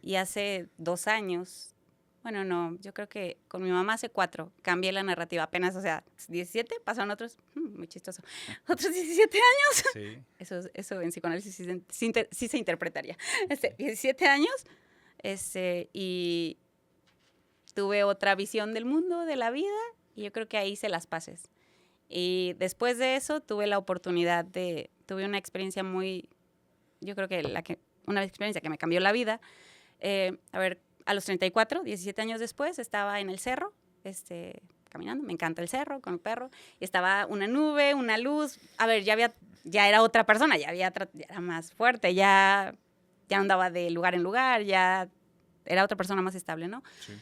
Y hace 2 años, bueno, no, yo creo que con mi mamá hace 4, cambié la narrativa apenas, o sea, 17, pasaron otros, muy chistoso, otros 17 años. Sí. Eso en psicoanálisis sí se interpretaría. 17 años, y tuve otra visión del mundo, de la vida, y yo creo que ahí hice las paces. Y después de eso tuve la oportunidad tuve una experiencia yo creo que una experiencia que me cambió la vida. A los 34, 17 años después, estaba en el cerro, caminando, me encanta el cerro, con el perro, y estaba una nube, una luz, ya era otra persona, ya era más fuerte, ya andaba de lugar en lugar, ya era otra persona más estable, ¿no? Sí.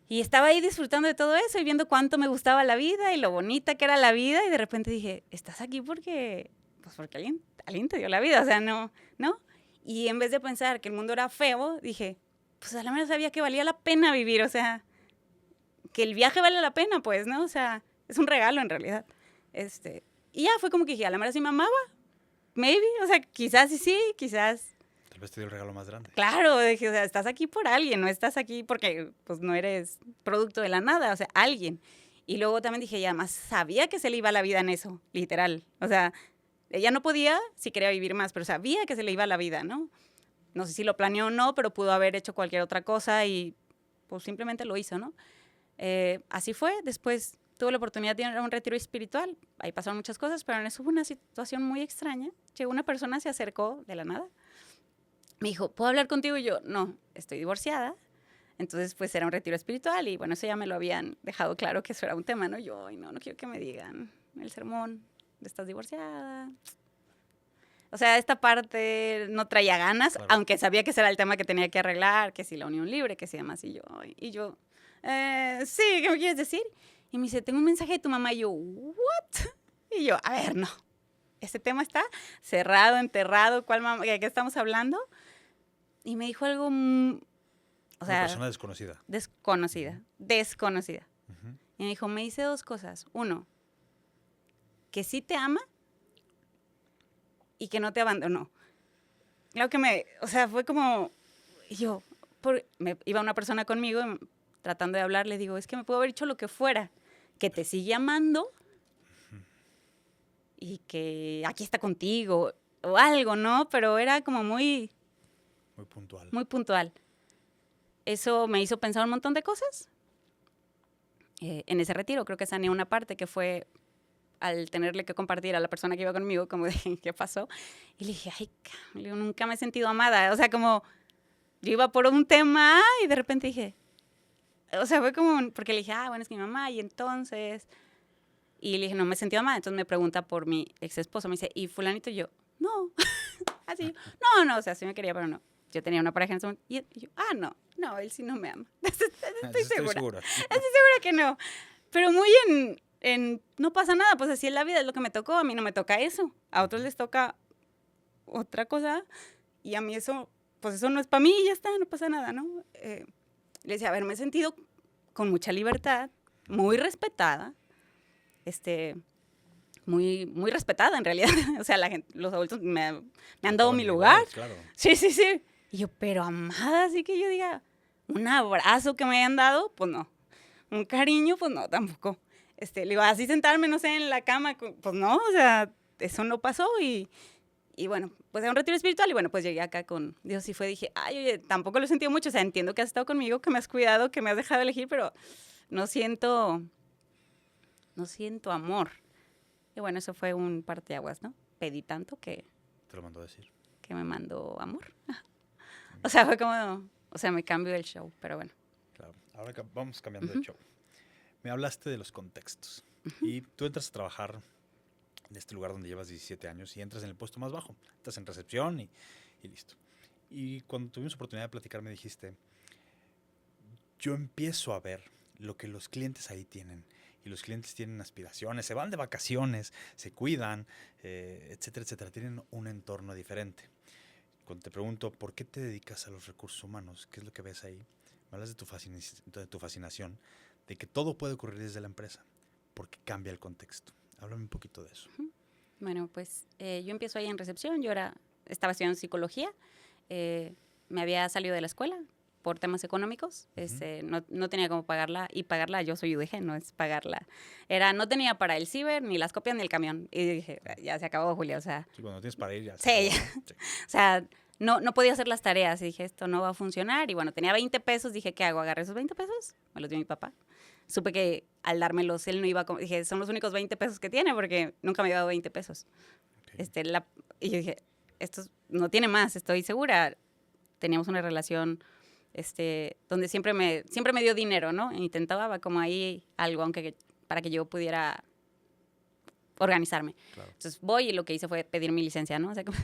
Y estaba ahí disfrutando de todo eso y viendo cuánto me gustaba la vida y lo bonita que era la vida, y de repente dije, estás aquí porque alguien te dio la vida, o sea, no. Y en vez de pensar que el mundo era feo, dije, pues a la menos sabía que valía la pena vivir, o sea, que el viaje vale la pena, pues, ¿no? O sea, es un regalo en realidad. Y ya fue como que dije, a la menos sí me amaba, maybe, o sea, quizás sí, quizás. Tal vez te dio el regalo más grande. Claro, dije, o sea, estás aquí por alguien, no estás aquí porque, pues, no eres producto de la nada, o sea, alguien. Y luego también dije, y además sabía que se le iba la vida en eso, literal, o sea, ella no podía si quería vivir más, pero sabía que se le iba la vida, ¿no? No sé si lo planeó o no, pero pudo haber hecho cualquier otra cosa y pues simplemente lo hizo, ¿no? Así fue. Después tuve la oportunidad de ir a un retiro espiritual. Ahí pasaron muchas cosas, pero en eso hubo una situación muy extraña. Llegó una persona, se acercó de la nada. Me dijo, ¿puedo hablar contigo? Y yo, no, estoy divorciada. Entonces, pues era un retiro espiritual y bueno, eso ya me lo habían dejado claro que eso era un tema, ¿no? Yo, ay, no quiero que me digan el sermón. ¿Estás divorciada? O sea, esta parte no traía ganas, claro, aunque sabía que ese era el tema que tenía que arreglar, que si la unión libre, que si demás. Y yo, sí, ¿qué me quieres decir? Y me dice, tengo un mensaje de tu mamá. Y yo, ¿what? Y yo, a ver, no. Este tema está cerrado, enterrado, ¿de qué estamos hablando? Y me dijo algo, una persona desconocida. Desconocida. Y me dijo, me dice 2 cosas. 1, que sí te ama y que no te abandonó. Claro que fue como, iba una persona conmigo tratando de hablar, le digo, es que me puedo haber hecho lo que fuera, que te sigue amando y que aquí está contigo o algo, ¿no? Pero era como muy puntual. Muy puntual. Eso me hizo pensar un montón de cosas. En ese retiro creo que sané una parte que fue al tenerle que compartir a la persona que iba conmigo, como de, ¿qué pasó? Y le dije, ay, nunca me he sentido amada. O sea, como yo iba por un tema y de repente dije, o sea, fue como, porque le dije, bueno, es que mi mamá, y entonces, Y le dije, no me he sentido mal. Entonces me pregunta por mi ex esposo. Me dice, ¿y fulanito? Y yo, no. Así, no, o sea, sí me quería, pero no. Yo tenía una pareja en ese momento. Y yo, no, él sí no me ama. Estoy segura. Estoy segura que no. Pero muy no pasa nada, pues así es la vida, es lo que me tocó. A mí no me toca eso. A otros les toca otra cosa. Y a mí eso, pues eso no es para mí y ya está, no pasa nada, ¿no? Le decía, a ver, me he sentido con mucha libertad, muy respetada, muy, muy respetada en realidad. O sea, la gente, los adultos me han dado mi lugar. Claro. Sí. Y yo, pero amada, así que yo diga, un abrazo que me hayan dado, pues no. Un cariño, pues no, tampoco. Le digo, así sentarme, no sé, en la cama, pues no, o sea, eso no pasó y bueno, pues era un retiro espiritual y bueno, pues llegué acá con Dios y dije, ay, oye, tampoco lo he sentido mucho, o sea, entiendo que has estado conmigo, que me has cuidado, que me has dejado elegir, pero no siento amor. Y bueno, eso fue un parteaguas, ¿no? Pedí tanto que... Te lo mandó a decir. Que me mandó amor. O sea, fue como, o sea, me cambió el show, pero bueno. Claro, ahora vamos cambiando de show. Me hablaste de los contextos y tú entras a trabajar en este lugar donde llevas 17 años y entras en el puesto más bajo. Estás en recepción y listo. Y cuando tuvimos oportunidad de platicar me dijiste, yo empiezo a ver lo que los clientes ahí tienen. Y los clientes tienen aspiraciones, se van de vacaciones, se cuidan, etcétera, etcétera. Tienen un entorno diferente. Cuando te pregunto, ¿por qué te dedicas a los recursos humanos? ¿Qué es lo que ves ahí? Me hablas de tu fascinación, de que todo puede ocurrir desde la empresa, porque cambia el contexto. Háblame un poquito de eso. Bueno, pues yo empiezo ahí en recepción, estaba estudiando psicología, me había salido de la escuela por temas económicos, no tenía cómo pagarla, y pagarla, yo soy UDG, no es pagarla. No tenía para el ciber, ni las copias, ni el camión. Y dije, ya se acabó, Julia, o sea... Sí, cuando tienes para ir ya. Sí, sí. O sea, no podía hacer las tareas, y dije, esto no va a funcionar, y bueno, tenía 20 pesos, dije, ¿qué hago? Agarré esos 20 pesos, me los dio mi papá. Supe que al dármelos, él no iba a... Dije, son los únicos 20 pesos que tiene, porque nunca me había dado 20 pesos. Okay. Y yo dije, esto no tiene más, estoy segura. Teníamos una relación... donde siempre me dio dinero, ¿no? Intentaba como ahí algo, aunque para que yo pudiera organizarme. Claro. Entonces voy y lo que hice fue pedir mi licencia, ¿no? O sea, como,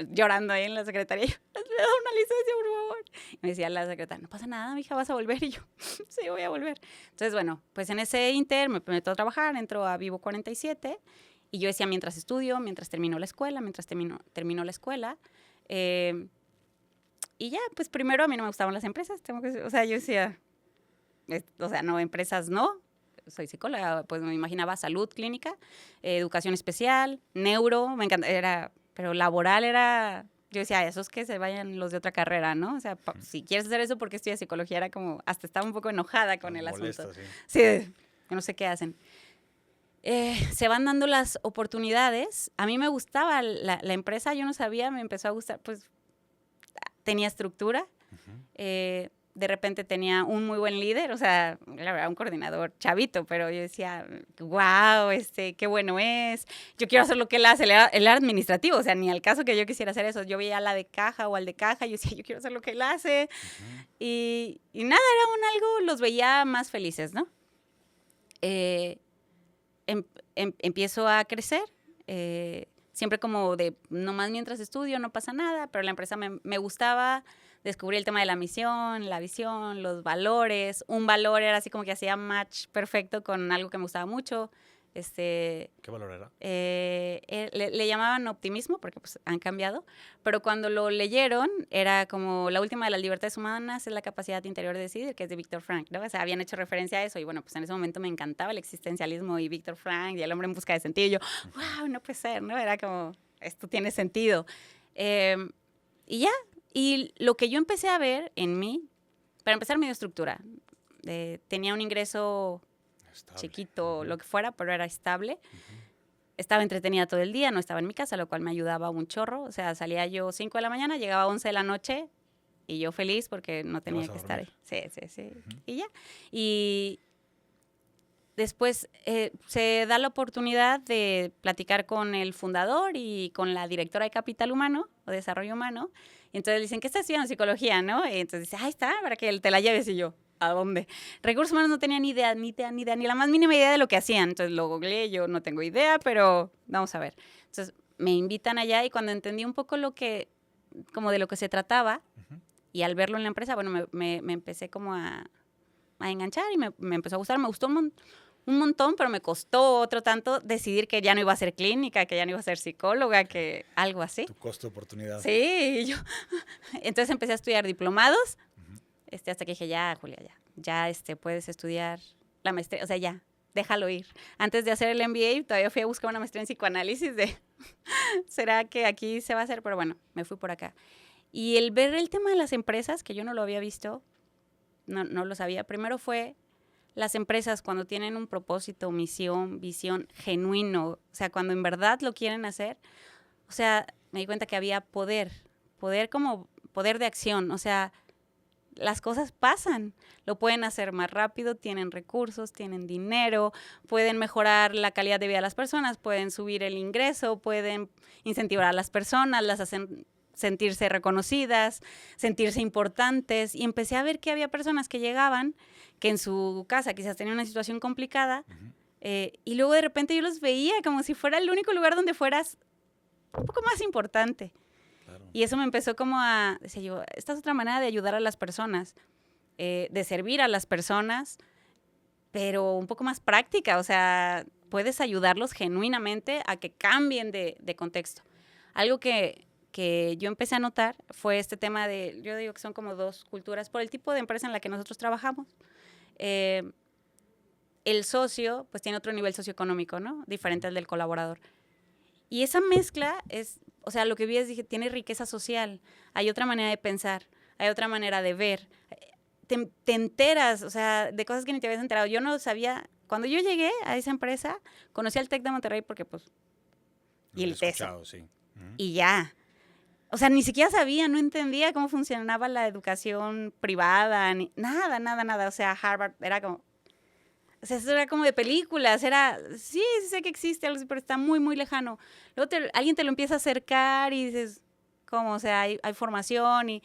llorando ahí en la secretaría, yo, ¿me da una licencia, por favor? Y me decía la secretaria, no pasa nada, mija, vas a volver. Y yo, sí, voy a volver. Entonces, bueno, pues en ese inter me meto a trabajar, entro a Vivo 47 y yo decía, mientras estudio, mientras termino la escuela, y ya, pues primero a mí no me gustaban las empresas, o sea, yo decía, no, empresas no, soy psicóloga, pues me imaginaba salud clínica, educación especial, neuro, me encanta, pero laboral yo decía, esos que se vayan los de otra carrera, ¿no? O sea, si quieres hacer eso, ¿por qué estudias psicología? Era como, hasta estaba un poco enojada con el asunto. Sí, yo no sé qué hacen. Se van dando las oportunidades, a mí me gustaba la empresa, yo no sabía, me empezó a gustar, pues, tenía estructura, de repente tenía un muy buen líder, o sea, la verdad, un coordinador chavito, pero yo decía, wow, qué bueno es, yo quiero hacer lo que él hace, él era administrativo, o sea, ni al caso que yo quisiera hacer eso, yo veía a la de caja o al de caja, y yo decía, yo quiero hacer lo que él hace, y nada, era algo, los veía más felices, ¿no? Empiezo a crecer, siempre como de, nomás mientras estudio, no pasa nada, pero la empresa me gustaba, descubrí el tema de la misión, la visión, los valores. Un valor era así como que hacía match perfecto con algo que me gustaba mucho. ¿Qué valor era? Le llamaban optimismo, porque pues han cambiado, pero cuando lo leyeron, era como la última de las libertades humanas es la capacidad interior de decidir, que es de Viktor Frankl, ¿no? O sea, habían hecho referencia a eso, y bueno, pues en ese momento me encantaba el existencialismo y Viktor Frankl, y el hombre en busca de sentido, y yo, wow, no puede ser, ¿no? Era como, esto tiene sentido. Y ya, y lo que yo empecé a ver en mí, para empezar, me dio estructura. Tenía un ingreso... Estable. Chiquito, lo que fuera, pero era estable. Estaba entretenida todo el día, no estaba en mi casa, lo cual me ayudaba un chorro. O sea, salía yo 5 de la mañana, llegaba a 11 de la noche y yo feliz porque no tenía que estar ahí. Sí. Y ya. Y después se da la oportunidad de platicar con el fundador y con la directora de Capital Humano o Desarrollo Humano. Y entonces dicen, ¿qué estás estudiando? Psicología, ¿no? Y entonces dice, ahí está, para que te la lleves. Y yo, ¿a dónde? Recursos humanos no tenía ni idea, ni la más mínima idea de lo que hacían. Entonces lo googleé, yo no tengo idea, pero vamos a ver. Entonces me invitan allá y cuando entendí un poco como de lo que se trataba, y al verlo en la empresa, bueno, me empecé como a enganchar y me empezó a gustar, me gustó un montón, pero me costó otro tanto decidir que ya no iba a ser clínica, que ya no iba a ser psicóloga, que algo así. Tu costo de oportunidad. Sí, entonces empecé a estudiar diplomados, hasta que dije, ya, Julia, ya puedes estudiar la maestría, o sea, ya, déjalo ir. Antes de hacer el MBA, todavía fui a buscar una maestría en psicoanálisis ¿será que aquí se va a hacer? Pero bueno, me fui por acá. Y el ver el tema de las empresas, que yo no lo había visto, no lo sabía, primero fue las empresas cuando tienen un propósito, misión, visión genuino, o sea, cuando en verdad lo quieren hacer, o sea, me di cuenta que había poder como poder de acción, o sea, las cosas pasan, lo pueden hacer más rápido, tienen recursos, tienen dinero, pueden mejorar la calidad de vida de las personas, pueden subir el ingreso, pueden incentivar a las personas, las hacen sentirse reconocidas, sentirse importantes, y empecé a ver que había personas que llegaban, que en su casa quizás tenían una situación complicada, y luego de repente yo los veía como si fuera el único lugar donde fueras un poco más importante. Claro. Y eso me empezó como decía yo, esta es otra manera de ayudar a las personas, de servir a las personas, pero un poco más práctica, o sea, puedes ayudarlos genuinamente a que cambien de contexto. Algo que yo empecé a notar fue este tema yo digo que son como dos culturas, por el tipo de empresa en la que nosotros trabajamos. El socio, pues tiene otro nivel socioeconómico, ¿no? Diferente al del colaborador. Y esa mezcla o sea, lo que vi dije, tiene riqueza social, hay otra manera de pensar, hay otra manera de ver. Te enteras, o sea, de cosas que ni te habías enterado. Yo no sabía, cuando yo llegué a esa empresa, conocí al TEC de Monterrey porque, pues, y el TESO. Sí. Y ya. O sea, ni siquiera sabía, no entendía cómo funcionaba la educación privada, nada. O sea, Harvard era como... O sea, eso era como de películas, sí, sé que existe algo así, pero está muy, muy lejano. Luego alguien te lo empieza a acercar y dices, ¿cómo? O sea, hay formación y...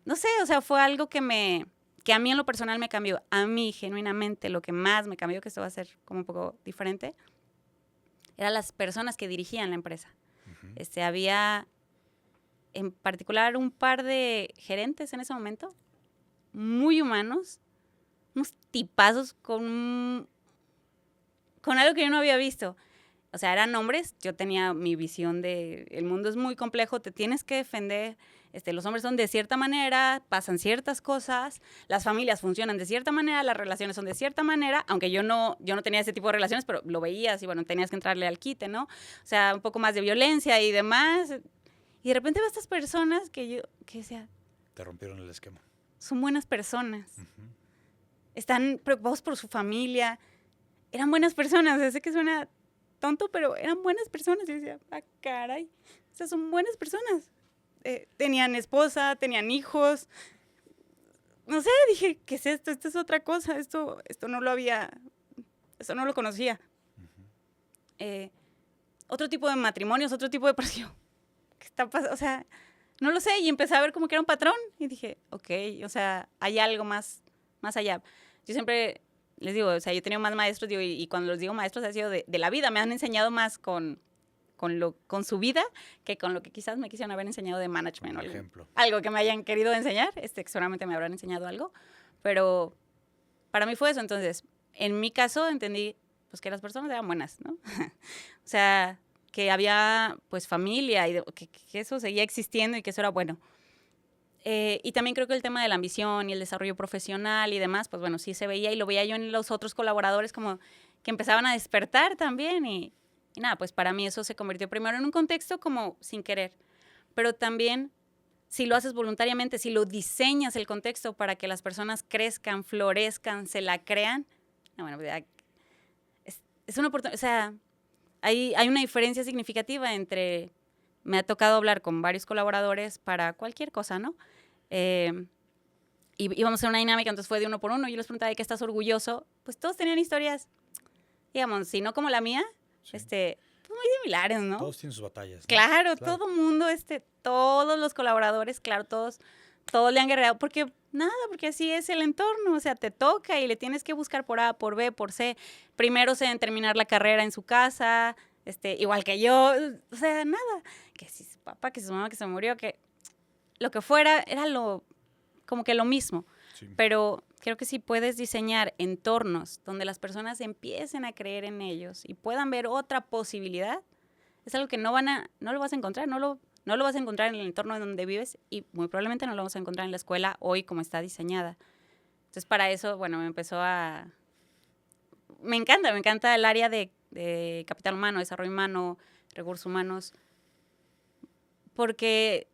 No sé, o sea, fue algo que a mí en lo personal me cambió. A mí, genuinamente, lo que más me cambió, que esto va a ser como un poco diferente, eran las personas que dirigían la empresa. Había... en particular un par de gerentes en ese momento, muy humanos, unos tipazos con algo que yo no había visto. O sea, eran hombres, yo tenía mi visión el mundo es muy complejo, te tienes que defender, los hombres son de cierta manera, pasan ciertas cosas, las familias funcionan de cierta manera, las relaciones son de cierta manera, aunque yo no tenía ese tipo de relaciones, pero lo veías y bueno, tenías que entrarle al quite, ¿no? O sea, un poco más de violencia y demás. Y de repente veo a estas personas que decía... Te rompieron el esquema. Son buenas personas. Están preocupados por su familia. Eran buenas personas. Sé que suena tonto, pero eran buenas personas. Y yo decía, caray. O sea, son buenas personas. Tenían esposa, tenían hijos. No sé, dije, ¿qué es esto? Esto es otra cosa. Esto no lo conocía. Otro tipo de matrimonios, otro tipo de pasión. ¿Qué está pasando? O sea, no lo sé. Y empecé a ver como que era un patrón. Y dije, ok, o sea, hay algo más allá. Yo siempre les digo, o sea, yo he tenido más maestros, digo, y cuando les digo maestros ha sido de la vida. Me han enseñado más con su vida que con lo que quizás me quisieran haber enseñado de management. Por ejemplo. Algo que me hayan querido enseñar. Seguramente me habrán enseñado algo. Pero para mí fue eso. Entonces, en mi caso entendí pues que las personas eran buenas, ¿no? O sea... que había pues familia y que eso seguía existiendo y que eso era bueno. Y también creo que el tema de la ambición y el desarrollo profesional y demás, pues bueno, sí se veía y lo veía yo en los otros colaboradores como que empezaban a despertar también y nada, pues para mí eso se convirtió primero en un contexto como sin querer, pero también si lo haces voluntariamente, si lo diseñas el contexto para que las personas crezcan, florezcan, se la crean, bueno, es una oportunidad, o sea... Hay una diferencia significativa entre... Me ha tocado hablar con varios colaboradores para cualquier cosa, ¿no? Y íbamos a hacer una dinámica, entonces fue de uno por uno. Y yo les preguntaba, ¿de qué estás orgulloso? Pues todos tenían historias, digamos, si no como la mía, sí. Pues muy similares, ¿no? Todos tienen sus batallas, ¿no? Claro, todo mundo, todos los colaboradores, claro, todos le han guerreado, porque Nada, porque así es el entorno, o sea, te toca y le tienes que buscar por A, por B, por C. Primero se deben terminar la carrera en su casa, igual que yo, o sea, nada. Que si su papá, que su mamá, que se murió, que lo que fuera, era como que lo mismo. Sí. Pero creo que si puedes diseñar entornos donde las personas empiecen a creer en ellos y puedan ver otra posibilidad, es algo que no lo vas a encontrar, no lo vas a encontrar en el entorno en donde vives y muy probablemente no lo vamos a encontrar en la escuela hoy como está diseñada. Entonces, para eso, bueno, me encanta el área de capital humano, desarrollo humano, recursos humanos, porque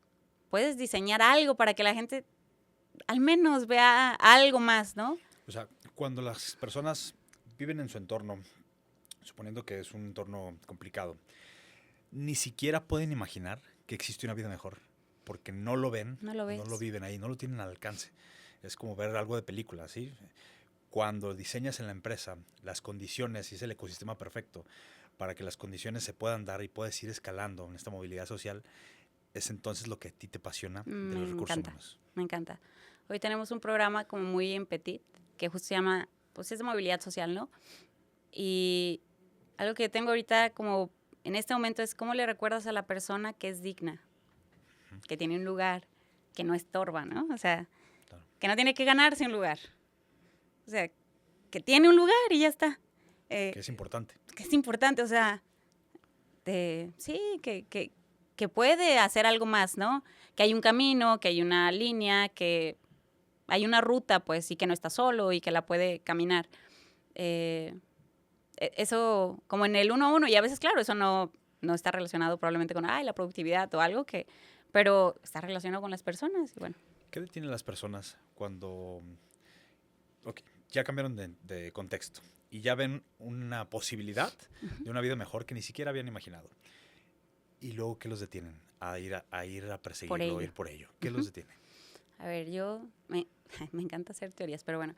puedes diseñar algo para que la gente al menos vea algo más, ¿no? O sea, cuando las personas viven en su entorno, suponiendo que es un entorno complicado, ni siquiera pueden imaginar que existe una vida mejor, porque no lo ven, No lo ves. no lo viven ahí, no lo tienen al alcance. Es como ver algo de película, ¿sí? Cuando diseñas en la empresa las condiciones y es el ecosistema perfecto para que las condiciones se puedan dar y puedes ir escalando en esta movilidad social, es entonces lo que a ti te apasiona de los recursos humanos. Me encanta. Hoy tenemos un programa como muy en petit, que justo se llama, pues es de movilidad social, ¿no? Y algo que tengo ahorita como en este momento es cómo le recuerdas a la persona que es digna, que tiene un lugar, que no estorba, ¿no? O sea, Claro. que no tiene que ganarse un lugar. O sea, que tiene un lugar y ya está. Que es importante. Que es importante, o sea, sí, que puede hacer algo más, ¿no? Que hay un camino, que hay una línea, que hay una ruta, pues, y que no está solo y que la puede caminar. Eso, como en el 1 a 1, y a veces, claro, eso no está relacionado probablemente con la productividad o algo, pero está relacionado con las personas. Y bueno. ¿Qué detiene a las personas cuando ya cambiaron de contexto y ya ven una posibilidad de una vida mejor que ni siquiera habían imaginado? ¿Y luego qué los detienen a ir a perseguirlo, a ir por ello? ¿Qué los detiene? A ver, me encanta hacer teorías, pero bueno.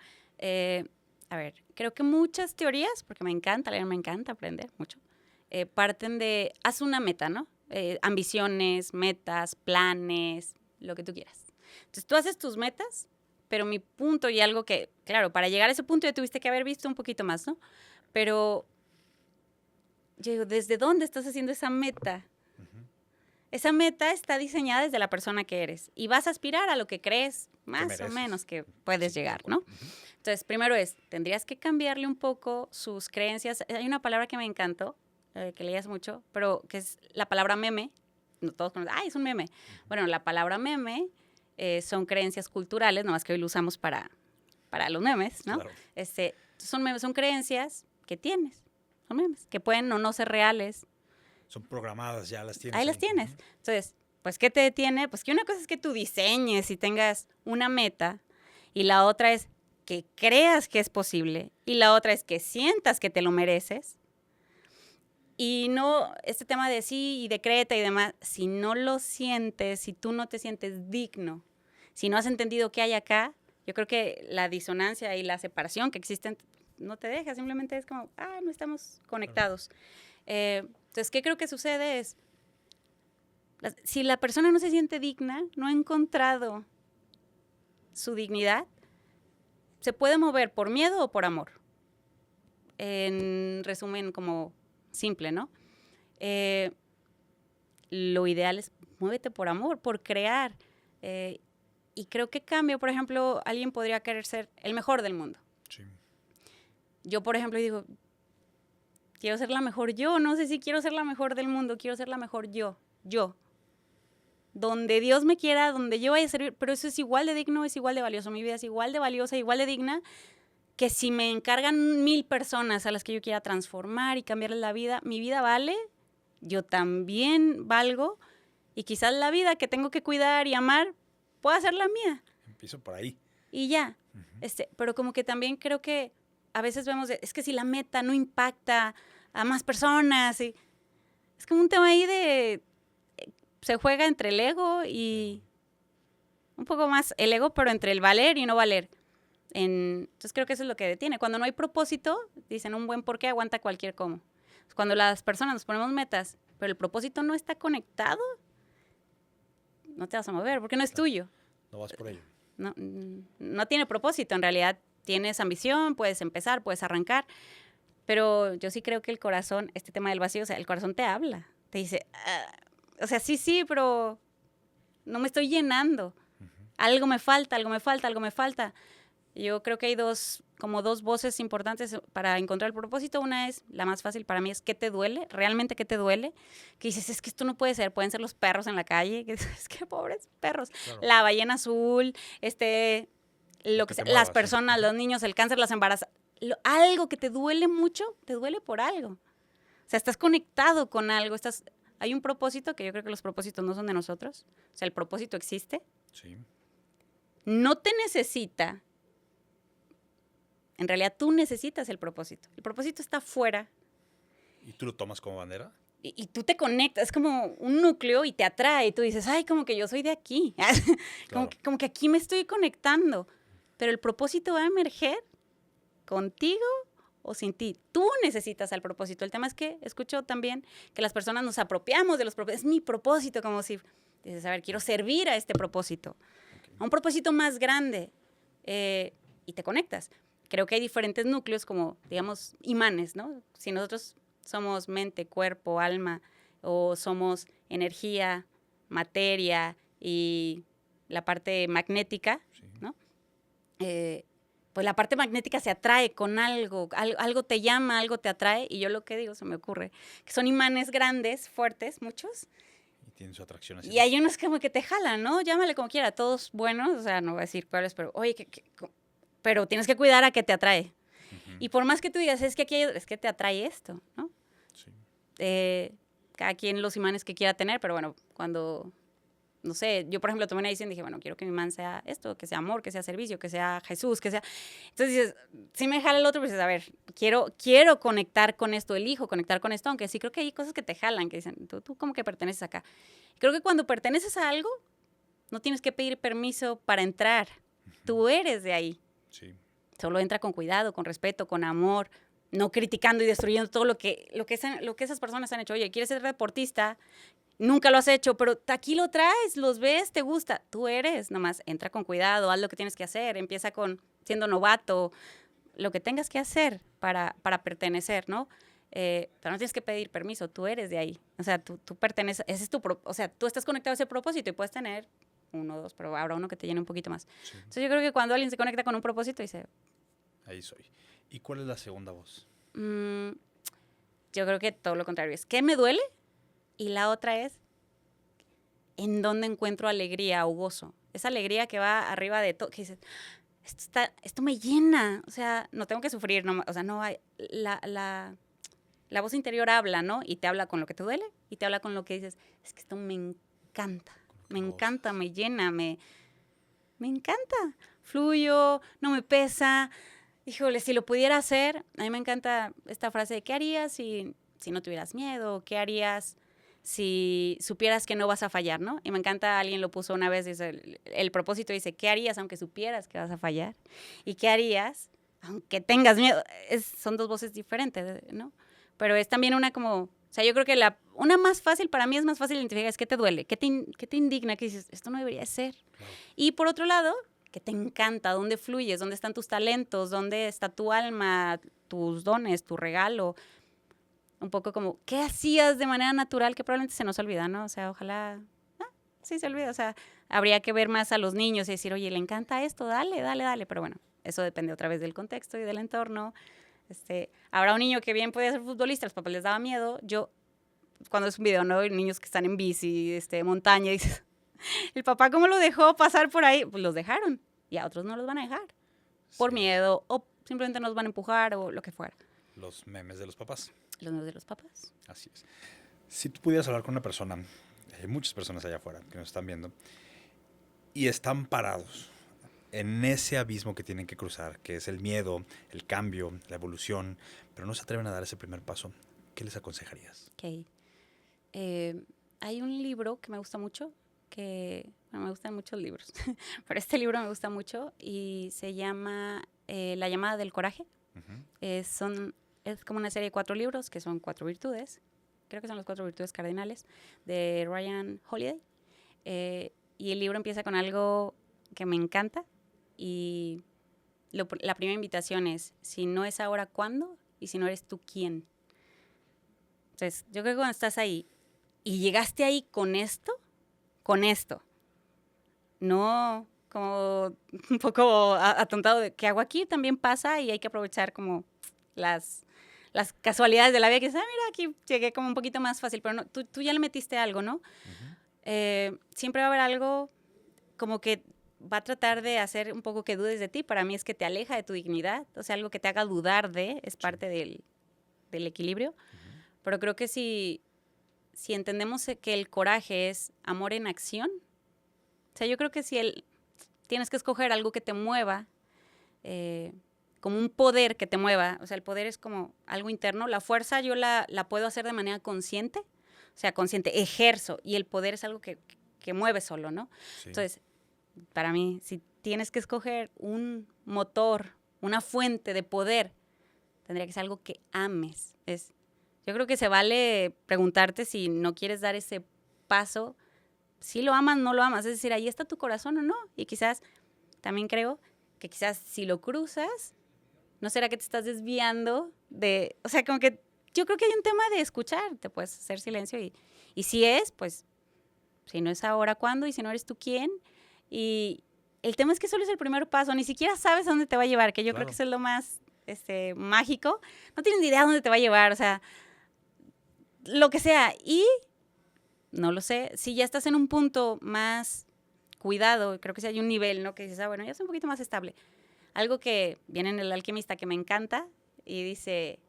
A ver, creo que muchas teorías, porque me encanta leer, me encanta aprender mucho, parten de, haz una meta, ¿no? Ambiciones, metas, planes, lo que tú quieras. Entonces, tú haces tus metas, pero mi punto y algo que, claro, para llegar a ese punto ya tuviste que haber visto un poquito más, ¿no? Pero, yo digo, ¿desde dónde estás haciendo esa meta? Esa meta está diseñada desde la persona que eres y vas a aspirar a lo que crees más o menos que puedes llegar, ¿no? Entonces, primero tendrías que cambiarle un poco sus creencias. Hay una palabra que me encantó, que leías mucho, pero que es la palabra meme. No todos conocen, es un meme. Bueno, la palabra meme son creencias culturales, nomás que hoy lo usamos para los memes, ¿no? Claro. Son creencias que tienes, son memes, que pueden o no ser reales. Son programadas, ya las tienes. Ahí las tienes. Entonces, pues, ¿qué te detiene? Pues que una cosa es que tú diseñes y tengas una meta y la otra es que creas que es posible y la otra es que sientas que te lo mereces. Y no, este tema de sí y decreta y demás, si no lo sientes, si tú no te sientes digno, si no has entendido qué hay acá, yo creo que la disonancia y la separación que existen no te deja, simplemente es como, no estamos conectados. Entonces, ¿qué creo que sucede? Si la persona no se siente digna, no ha encontrado su dignidad, se puede mover por miedo o por amor. En resumen, como simple, ¿no? Lo ideal es muévete por amor, por crear. Y creo que cambia, por ejemplo, alguien podría querer ser el mejor del mundo. Sí. Yo, por ejemplo, digo, quiero ser la mejor yo, no sé si quiero ser la mejor del mundo, quiero ser la mejor yo. Donde Dios me quiera, donde yo vaya a servir, pero eso es igual de digno, es igual de valioso. Mi vida es igual de valiosa, igual de digna, que si me encargan 1000 personas a las que yo quiera transformar y cambiarles la vida, mi vida vale, yo también valgo, y quizás la vida que tengo que cuidar y amar pueda ser la mía. Empiezo por ahí. Y ya. Pero como que también creo que a veces vemos, es que si la meta no impacta a más personas, es como un tema ahí se juega entre el ego y un poco más el ego, pero entre el valer y no valer. Entonces creo que eso es lo que detiene. Cuando no hay propósito, dicen un buen porqué aguanta cualquier cómo. Cuando las personas nos ponemos metas, pero el propósito no está conectado, no te vas a mover porque no es tuyo. No vas por ello. no tiene propósito. En realidad tienes ambición, puedes empezar, puedes arrancar, pero yo sí creo que el corazón, este tema del vacío, o sea, el corazón te habla, te dice, o sea, sí, pero no me estoy llenando. Algo me falta, algo me falta, algo me falta. Yo creo que hay dos voces importantes para encontrar el propósito. Una es, la más fácil para mí, es ¿qué te duele? ¿Realmente qué te duele? Que dices, es que esto no puede ser. Pueden ser los perros en la calle. Que dices, es que pobres perros. Claro. La ballena azul, lo que sea, las personas, los niños, el cáncer, las embarazadas. Algo que te duele mucho, te duele por algo. O sea, estás conectado con algo. Hay un propósito, que yo creo que los propósitos no son de nosotros. O sea, el propósito existe. Sí. No te necesita. En realidad, tú necesitas el propósito. El propósito está afuera. ¿Y tú lo tomas como bandera? Y tú te conectas. Es como un núcleo y te atrae. Y tú dices, ay, como que yo soy de aquí. Claro. como que aquí me estoy conectando. Pero el propósito va a emerger contigo o sin ti. Tú necesitas al propósito. El tema es que escucho también que las personas nos apropiamos de los propósitos. Es mi propósito, como si dices, a ver, quiero servir a este propósito. Okay. A un propósito más grande. Y te conectas. Creo que hay diferentes núcleos como, digamos, imanes, ¿no? Si nosotros somos mente, cuerpo, alma, o somos energía, materia y la parte magnética, sí. ¿No? Pues la parte magnética se atrae con algo te llama, algo te atrae, y yo lo que digo, se me ocurre, que son imanes grandes, fuertes, muchos. Y tienen su atracción así. Y hay unos como que te jalan, ¿no? Llámale como quiera, todos buenos, o sea, no voy a decir cuáles, pero oye, pero tienes que cuidar a qué te atrae. Uh-huh. Y por más que tú digas, es que te atrae esto, ¿no? Sí. Cada quien los imanes que quiera tener, pero bueno, cuando, no sé, yo por ejemplo tomé una decisión y dije, bueno, quiero que mi imán sea esto, que sea amor, que sea servicio, que sea Jesús, que sea... Entonces dices, si me jala el otro, pues dices, a ver, quiero conectar con esto, elijo conectar con esto, aunque sí creo que hay cosas que te jalan, que dicen, tú como que perteneces acá. Creo que cuando perteneces a algo, no tienes que pedir permiso para entrar. Uh-huh. Tú eres de ahí. Sí. Solo entra con cuidado, con respeto, con amor, no criticando y destruyendo todo lo que esas personas han hecho. Oye, ¿quieres ser deportista? Nunca lo has hecho, pero aquí lo traes, los ves, te gusta. Tú eres, nomás entra con cuidado, haz lo que tienes que hacer, empieza siendo novato, lo que tengas que hacer para pertenecer, ¿no? Pero no tienes que pedir permiso, tú eres de ahí. O sea, tú perteneces, ese es o sea, tú estás conectado a ese propósito y puedes tener 1 o 2, pero habrá uno que te llene un poquito más. Sí. Entonces yo creo que cuando alguien se conecta con un propósito dice... Ahí soy. ¿Y cuál es la segunda voz? Yo creo que todo lo contrario. Es ¿qué me duele? Y la otra es ¿en dónde encuentro alegría o gozo? Esa alegría que va arriba de todo, que dices, esto me llena. O sea, no tengo que sufrir. No, o sea, no hay... La voz interior habla, ¿no? Y te habla con lo que te duele y te habla con lo que dices, es que esto me encanta. Me encanta, me llena, me encanta. Fluyo, no me pesa. Híjole, si lo pudiera hacer, a mí me encanta esta frase de ¿qué harías si no tuvieras miedo? ¿Qué harías si supieras que no vas a fallar, no? Y me encanta, alguien lo puso una vez, dice, el propósito dice, ¿qué harías aunque supieras que vas a fallar? ¿Y qué harías aunque tengas miedo? Son dos voces diferentes, ¿no? Pero es también una como... O sea, yo creo que una más fácil, para mí es más fácil identificar, es qué te duele, qué te indigna, que dices, esto no debería ser. Claro. Y por otro lado, que te encanta, dónde fluyes, dónde están tus talentos, dónde está tu alma, tus dones, tu regalo. Un poco como, ¿qué hacías de manera natural que probablemente se nos olvida, ¿no? O sea, ojalá, sí se olvida. O sea, habría que ver más a los niños y decir, oye, le encanta esto, dale. Pero bueno, eso depende otra vez del contexto y del entorno. Habrá un niño que bien podía ser futbolista, a los papás les daba miedo. Yo, cuando es un video, ¿no? Niños que están en bici, montaña, y dices, el papá ¿cómo lo dejó pasar por ahí? Pues los dejaron, y a otros no los van a dejar, por miedo, o simplemente nos van a empujar, o lo que fuera. Los memes de los papás. Los memes de los papás. Así es. Si tú pudieras hablar con una persona, hay muchas personas allá afuera que nos están viendo, y están parados en ese abismo que tienen que cruzar, que es el miedo, el cambio, la evolución, pero no se atreven a dar ese primer paso, ¿qué les aconsejarías? Okay. Hay un libro que me gusta mucho, me gustan muchos libros, pero este libro me gusta mucho y se llama La llamada del coraje. Uh-huh. Es como una serie de 4 libros que son 4 virtudes, creo que son las 4 virtudes cardinales, de Ryan Holiday. Y el libro empieza con algo que me encanta y la primera invitación es, si no es ahora, ¿cuándo? Y si no eres tú, ¿quién? Entonces, yo creo que cuando estás ahí y llegaste ahí con esto, no como un poco atontado de qué hago aquí, también pasa y hay que aprovechar como las casualidades de la vida que dices, mira, aquí llegué como un poquito más fácil, pero no, tú ya le metiste algo, ¿no? Siempre va a haber algo como que va a tratar de hacer un poco que dudes de ti. Para mí es que te aleja de tu dignidad, o sea, algo que te haga dudar es parte del equilibrio. Pero creo que si entendemos que el coraje es amor en acción, o sea, yo creo que si tienes que escoger algo que te mueva, como un poder que te mueva, o sea, el poder es como algo interno, la fuerza yo la puedo hacer de manera consciente, o sea, consciente, ejerzo, y el poder es algo que mueve solo, ¿no? Sí. Entonces, para mí, si tienes que escoger un motor, una fuente de poder, tendría que ser algo que ames. Yo creo que se vale preguntarte si no quieres dar ese paso, si lo amas, no lo amas, es decir, ahí está tu corazón o no, y quizás, también creo que quizás si lo cruzas, ¿no será que te estás desviando o sea, como que yo creo que hay un tema de escuchar, te puedes hacer silencio y si es, pues, si no es ahora, ¿cuándo? Y si no eres tú, ¿quién? Y el tema es que solo es el primer paso, ni siquiera sabes a dónde te va a llevar, que yo creo que eso es lo más mágico. No tienes ni idea a dónde te va a llevar, o sea, lo que sea. Y, no lo sé, si ya estás en un punto más cuidado, creo que si hay un nivel, ¿no? Que dices, bueno, ya es un poquito más estable. Algo que viene en El Alquimista que me encanta y dice,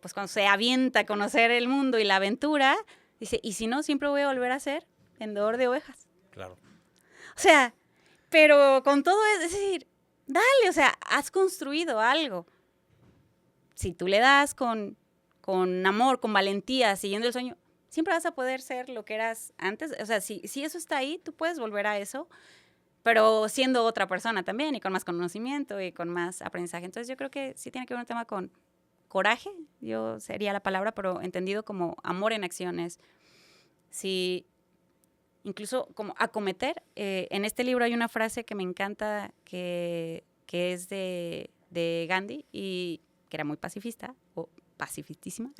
pues cuando se avienta a conocer el mundo y la aventura, dice, y si no, siempre voy a volver a ser vendedor de ovejas. Claro. O sea, pero con todo es decir, dale, o sea, has construido algo. Si tú le das con amor, con valentía, siguiendo el sueño, siempre vas a poder ser lo que eras antes. O sea, si eso está ahí, tú puedes volver a eso, pero siendo otra persona también y con más conocimiento y con más aprendizaje. Entonces yo creo que sí tiene que ver un tema con coraje, yo sería la palabra, pero entendido como amor en acciones. Si incluso como acometer. En este libro hay una frase que me encanta que es de Gandhi y que era muy pacifista o pacifistísima.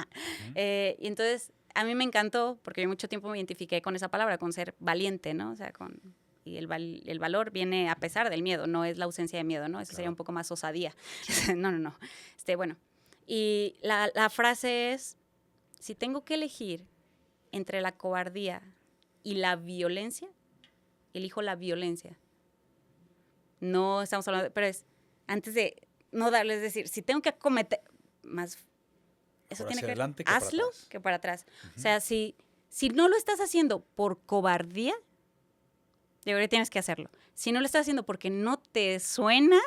Y entonces a mí me encantó porque yo mucho tiempo me identifiqué con esa palabra, con ser valiente, ¿no? O sea, y el valor viene a pesar del miedo, no es la ausencia de miedo, ¿no? Eso sería un poco más osadía. No. Bueno, y la frase es, si tengo que elegir entre la cobardía y la violencia, elijo la violencia. No estamos hablando, pero es antes de no darle, es decir, si tengo que acometer más, eso tiene que ver, hazlo que para atrás. O sea, si no lo estás haciendo por cobardía, yo creo que tienes que hacerlo. Si no lo estás haciendo porque no te suena,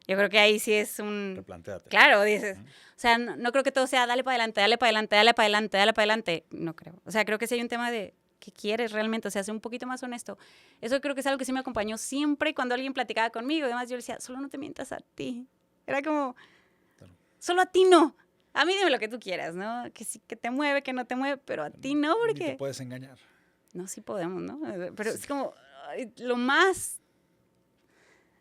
yo creo que ahí sí es un... Replantéate. Claro, dices. O sea, no creo que todo sea dale para adelante, dale para adelante, dale para adelante, dale para adelante. No creo. O sea, creo que sí hay un tema de qué quieres realmente, o sea, ser un poquito más honesto. Eso creo que es algo que sí me acompañó siempre cuando alguien platicaba conmigo. Además, yo le decía, solo no te mientas a ti. Era como, solo a ti no. A mí dime lo que tú quieras, ¿no? Que sí, que te mueve, que no te mueve, pero a ti no, porque... Ni te puedes engañar. No, sí podemos, ¿no? Pero sí. Es como lo más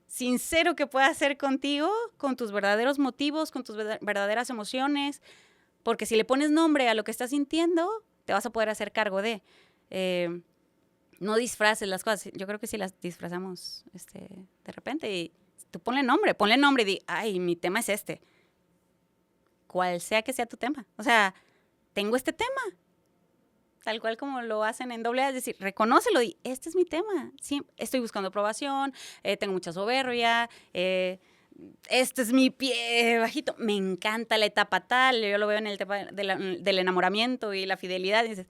sincero que puedas hacer contigo, con tus verdaderos motivos, con tus verdaderas emociones, porque si le pones nombre a lo que estás sintiendo, te vas a poder hacer cargo de... no disfraces las cosas. Yo creo que si las disfrazamos de repente, y tú ponle nombre y di, ay, mi tema es este. Cual sea que sea tu tema. O sea, tengo este tema. Tal cual como lo hacen en AA, es decir, reconócelo y este es mi tema. Sí, estoy buscando aprobación, tengo mucha soberbia, este es mi pie bajito. Me encanta la etapa tal, yo lo veo en el tema del enamoramiento y la fidelidad. Y dices,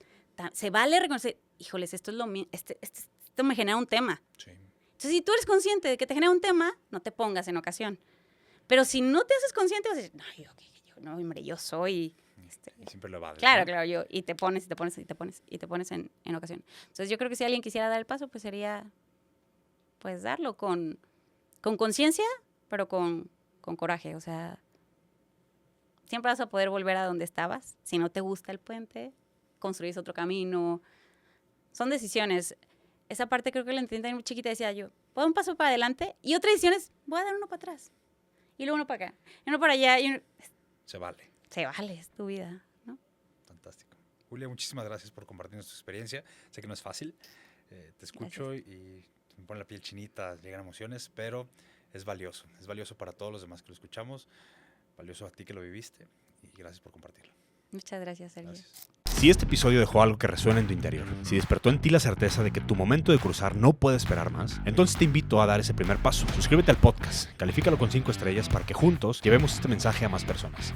se vale reconocer, híjoles, esto es lo mío, esto me genera un tema. Sí. Entonces, si tú eres consciente de que te genera un tema, no te pongas en ocasión. Pero si no te haces consciente, vas a decir, no, hombre, yo soy... Y siempre lo evades. Claro, y te pones en ocasión. Entonces, yo creo que si alguien quisiera dar el paso, pues sería, pues, darlo con conciencia, pero con coraje. O sea, siempre vas a poder volver a donde estabas. Si no te gusta el puente, construís otro camino. Son decisiones. Esa parte creo que la entendí muy chiquita, decía yo, voy a dar un paso para adelante. Y otra decisión es, voy a dar uno para atrás. Y luego uno para acá. Y uno para allá. Se vale. Se vale, es tu vida, ¿no? Fantástico. Julia, muchísimas gracias por compartirnos tu experiencia. Sé que no es fácil. Te escucho y me pone la piel chinita, llegan emociones, pero es valioso. Es valioso para todos los demás que lo escuchamos. Valioso a ti que lo viviste. Y gracias por compartirlo. Muchas gracias, Sergio. Gracias. Si este episodio dejó algo que resuena en tu interior, si despertó en ti la certeza de que tu momento de cruzar no puede esperar más, entonces te invito a dar ese primer paso. Suscríbete al podcast, califícalo con 5 estrellas para que juntos llevemos este mensaje a más personas.